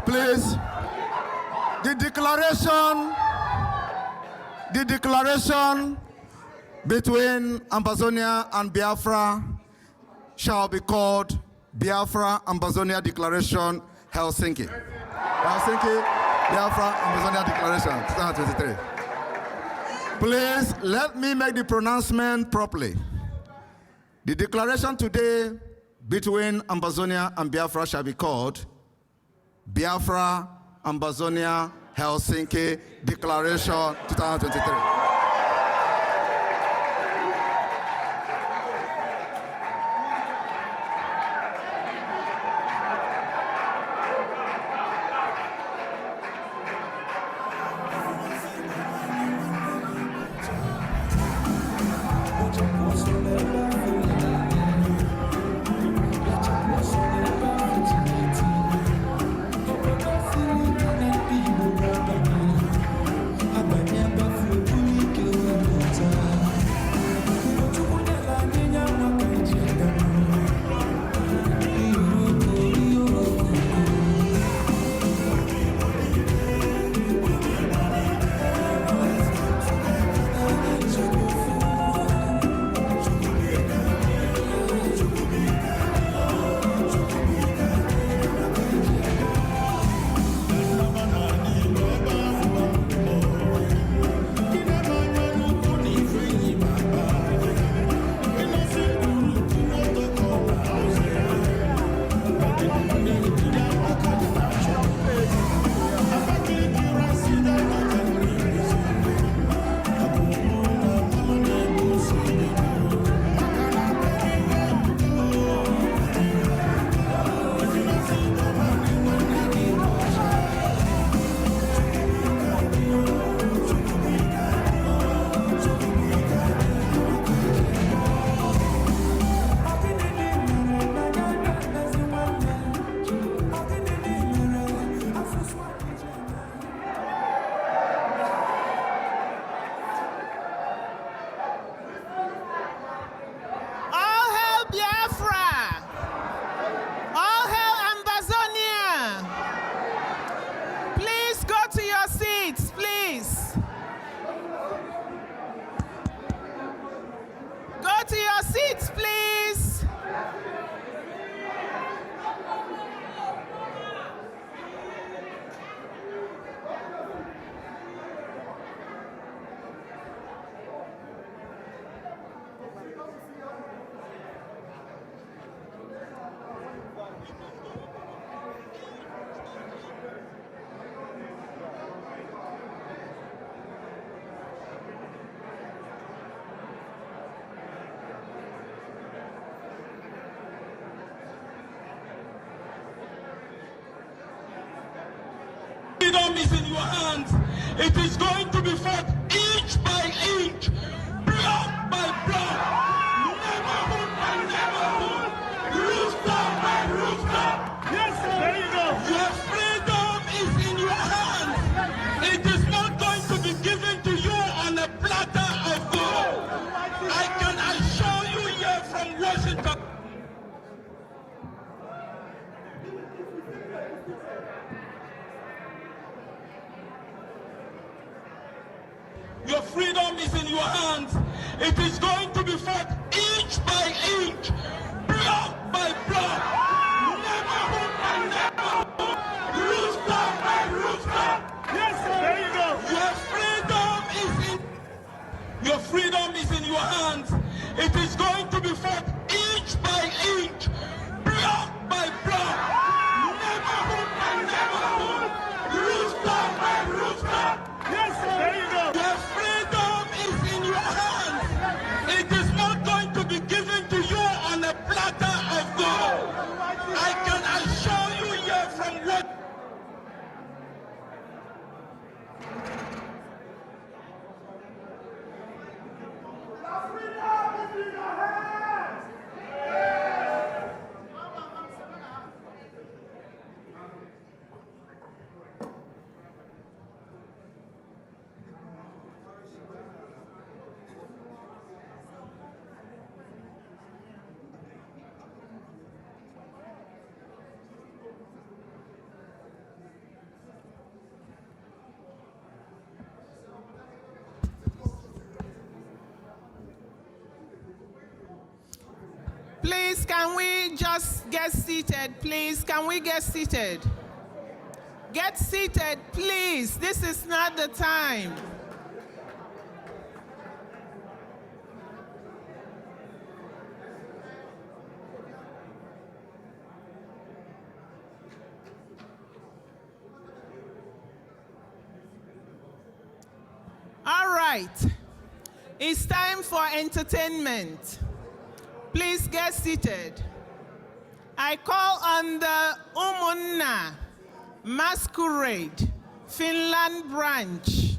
Please, the declaration between Ambazonia and Biafra shall be called Biafra Ambazonia Declaration Helsinki. Helsinki, Biafra Ambazonia Declaration 2023. Please, let me make the pronouncement properly. The declaration today between Ambazonia and Biafra shall be called Biafra Ambazonia Helsinki Declaration 2023. Freedom is in your hands. It is going to be fought inch by inch, block by block, neighborhood by neighborhood, rooftop by rooftop. Yes, sir. There you go. Your freedom is in your hands. It is not going to be given to you on a platter of gold. I can assure you here from Washington. Your freedom is in your hands. It is going to be fought inch by inch, block by block, neighborhood by neighborhood, rooftop by rooftop. Yes, sir. There you go. Your freedom is in your hands. It is going to be fought inch by inch, block by block, neighborhood by neighborhood, rooftop by rooftop. Yes, sir. There you go. Your freedom is in your hands. It is not going Please, can we just get seated, please? Can we get seated? Get seated, please. This is not the time. All right. It's time for entertainment. Please get seated. I call on the Umunna Masquerade, Finland branch.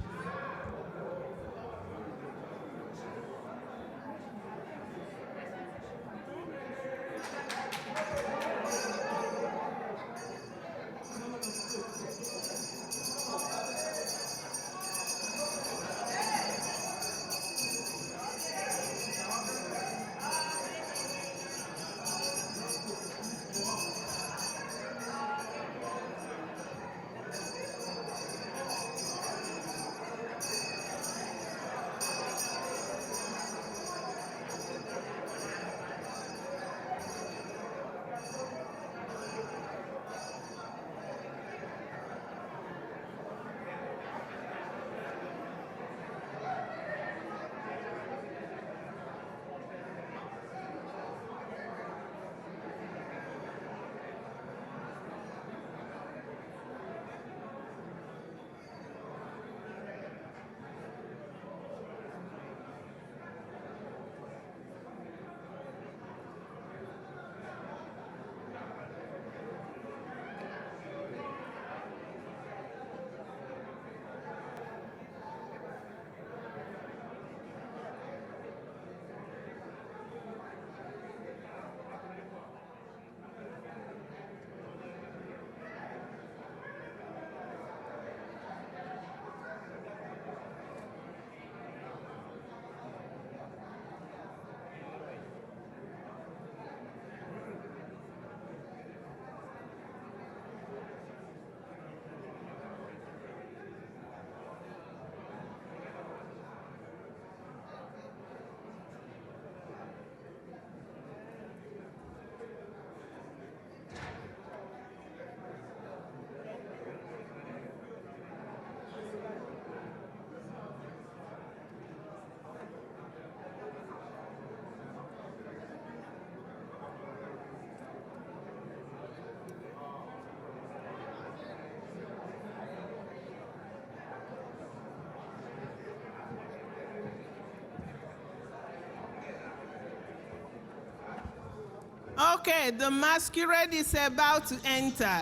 Okay, the masquerade is about to enter.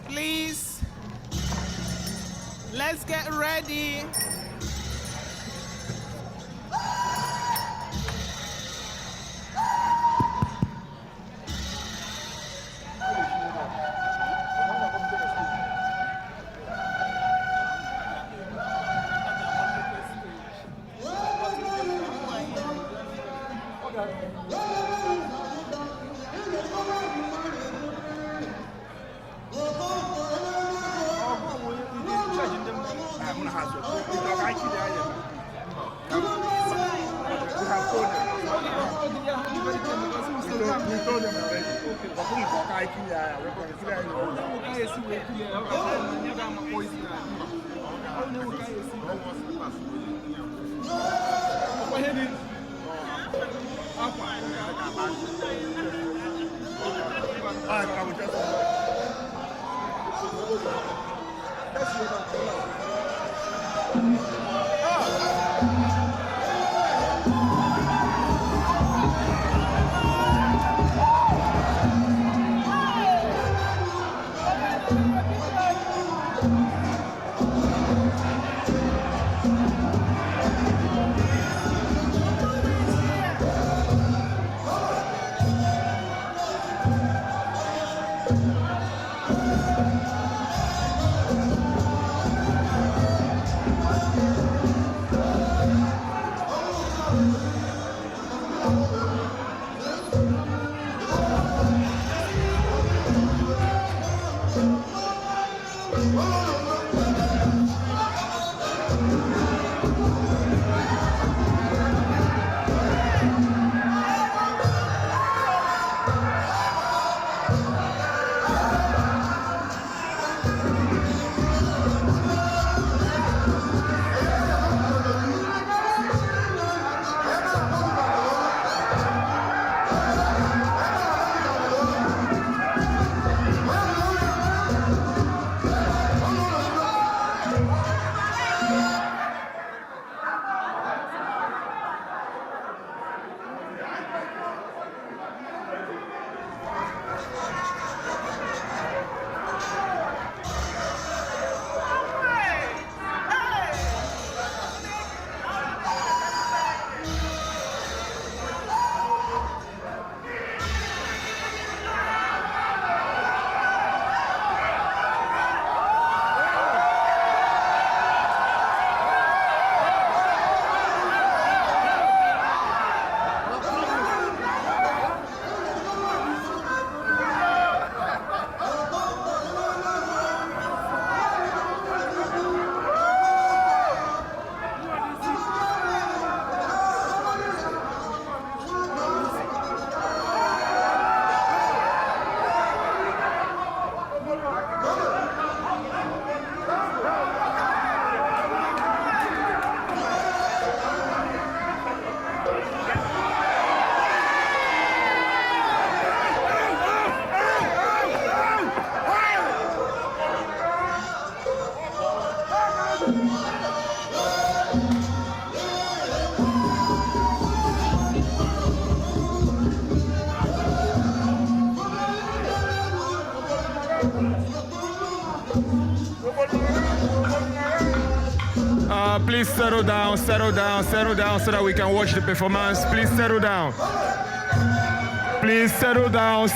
Please, let's get ready. Please settle down so that we can watch the performance. Please settle down. Please settle down.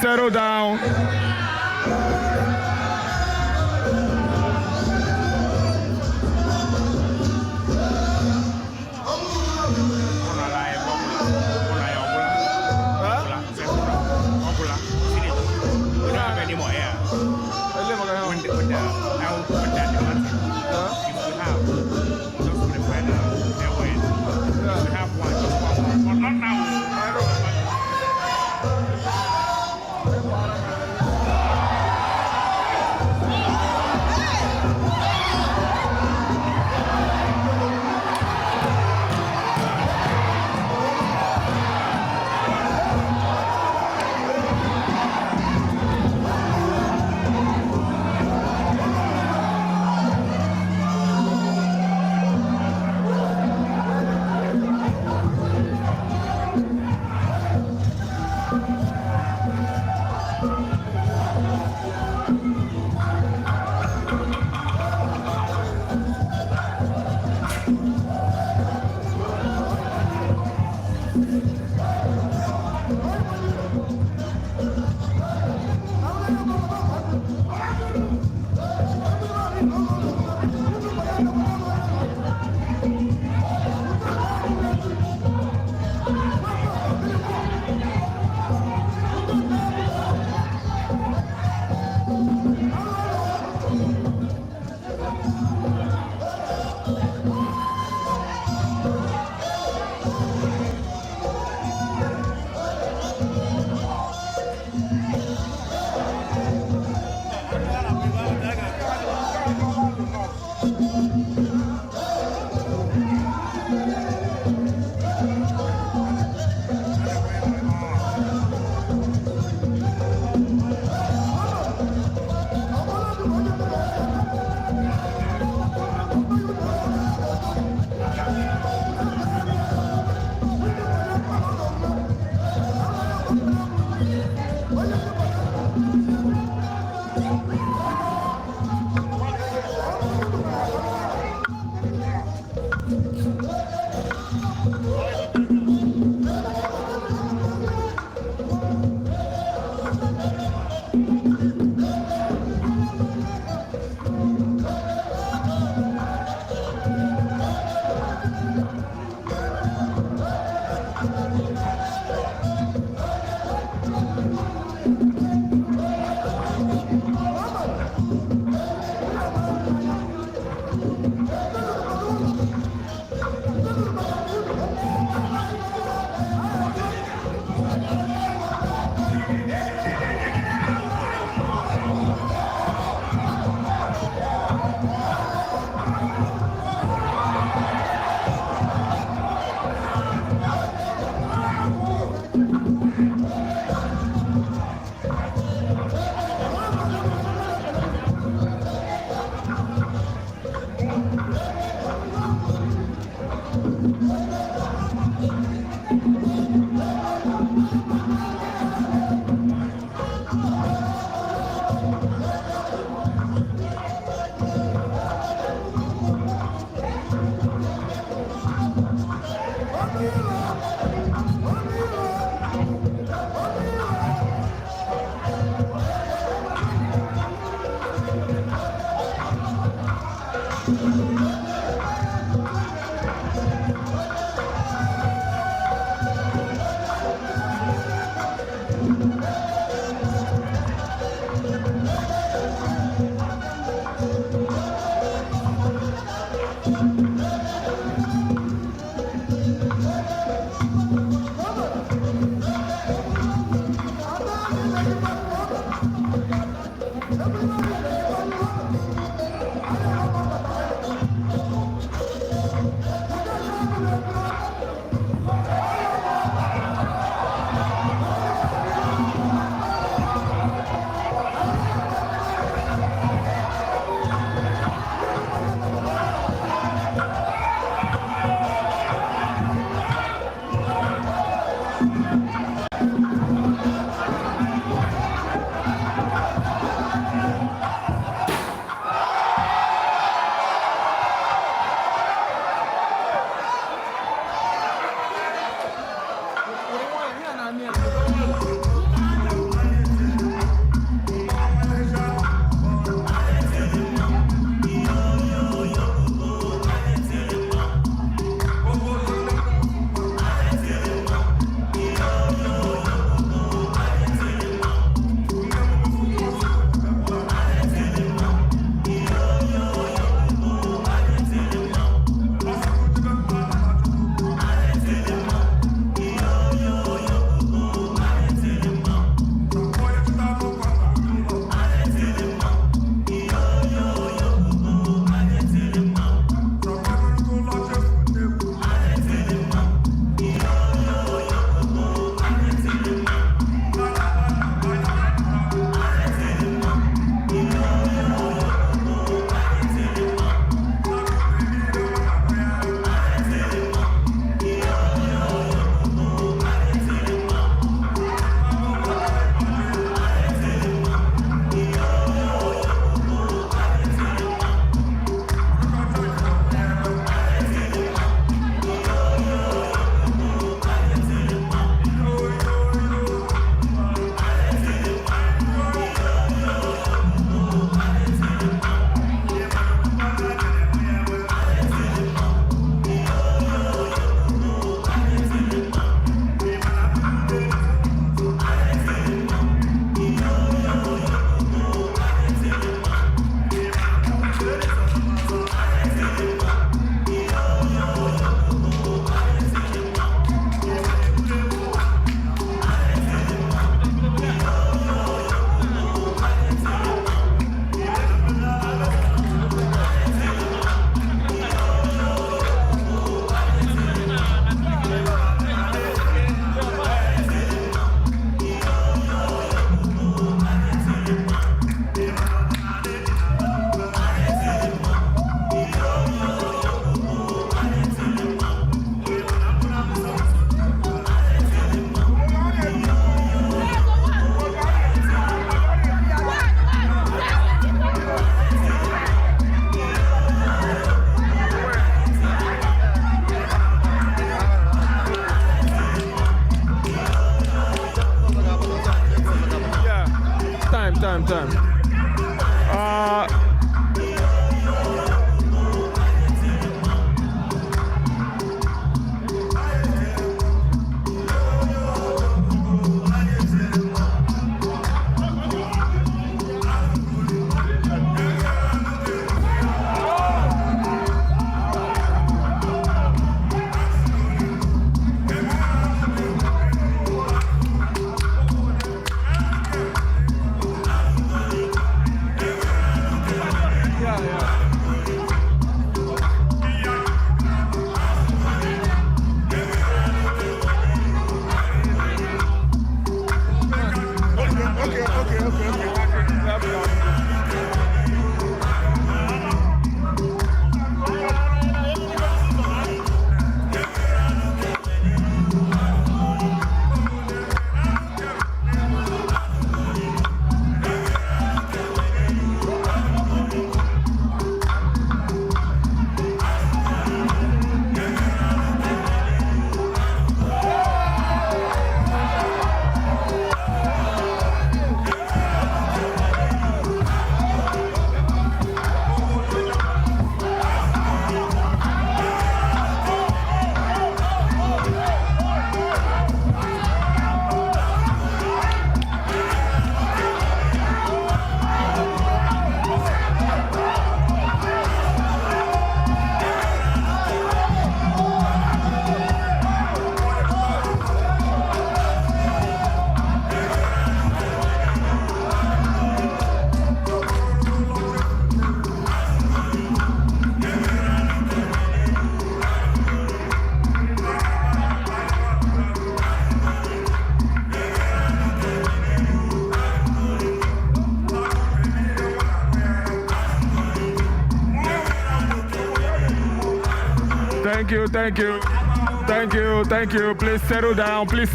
Thank you. Please settle down. Please,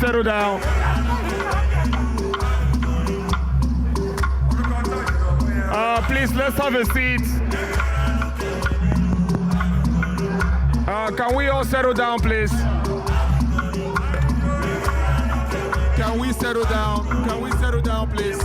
let's have a seat. Can we all settle down, please? Can we settle down, please?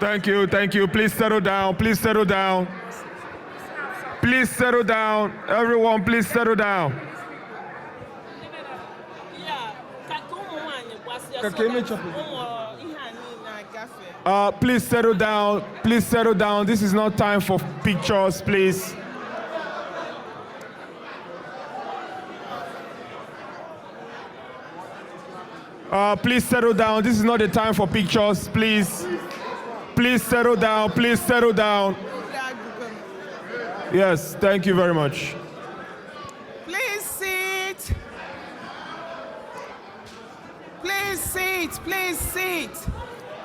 Thank you. Please settle down. Everyone, please settle down. Please settle down. This is not time for pictures, please. Please settle down. This is not the time for pictures, please. Please settle down. Yes, thank you very much. Please sit. sit, please sit.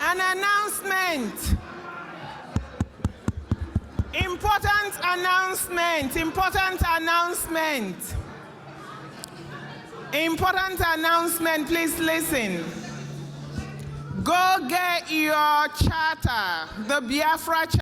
An announcement. Important announcement, important announcement. Important announcement, please listen. Go get your charter, the Biafra charter.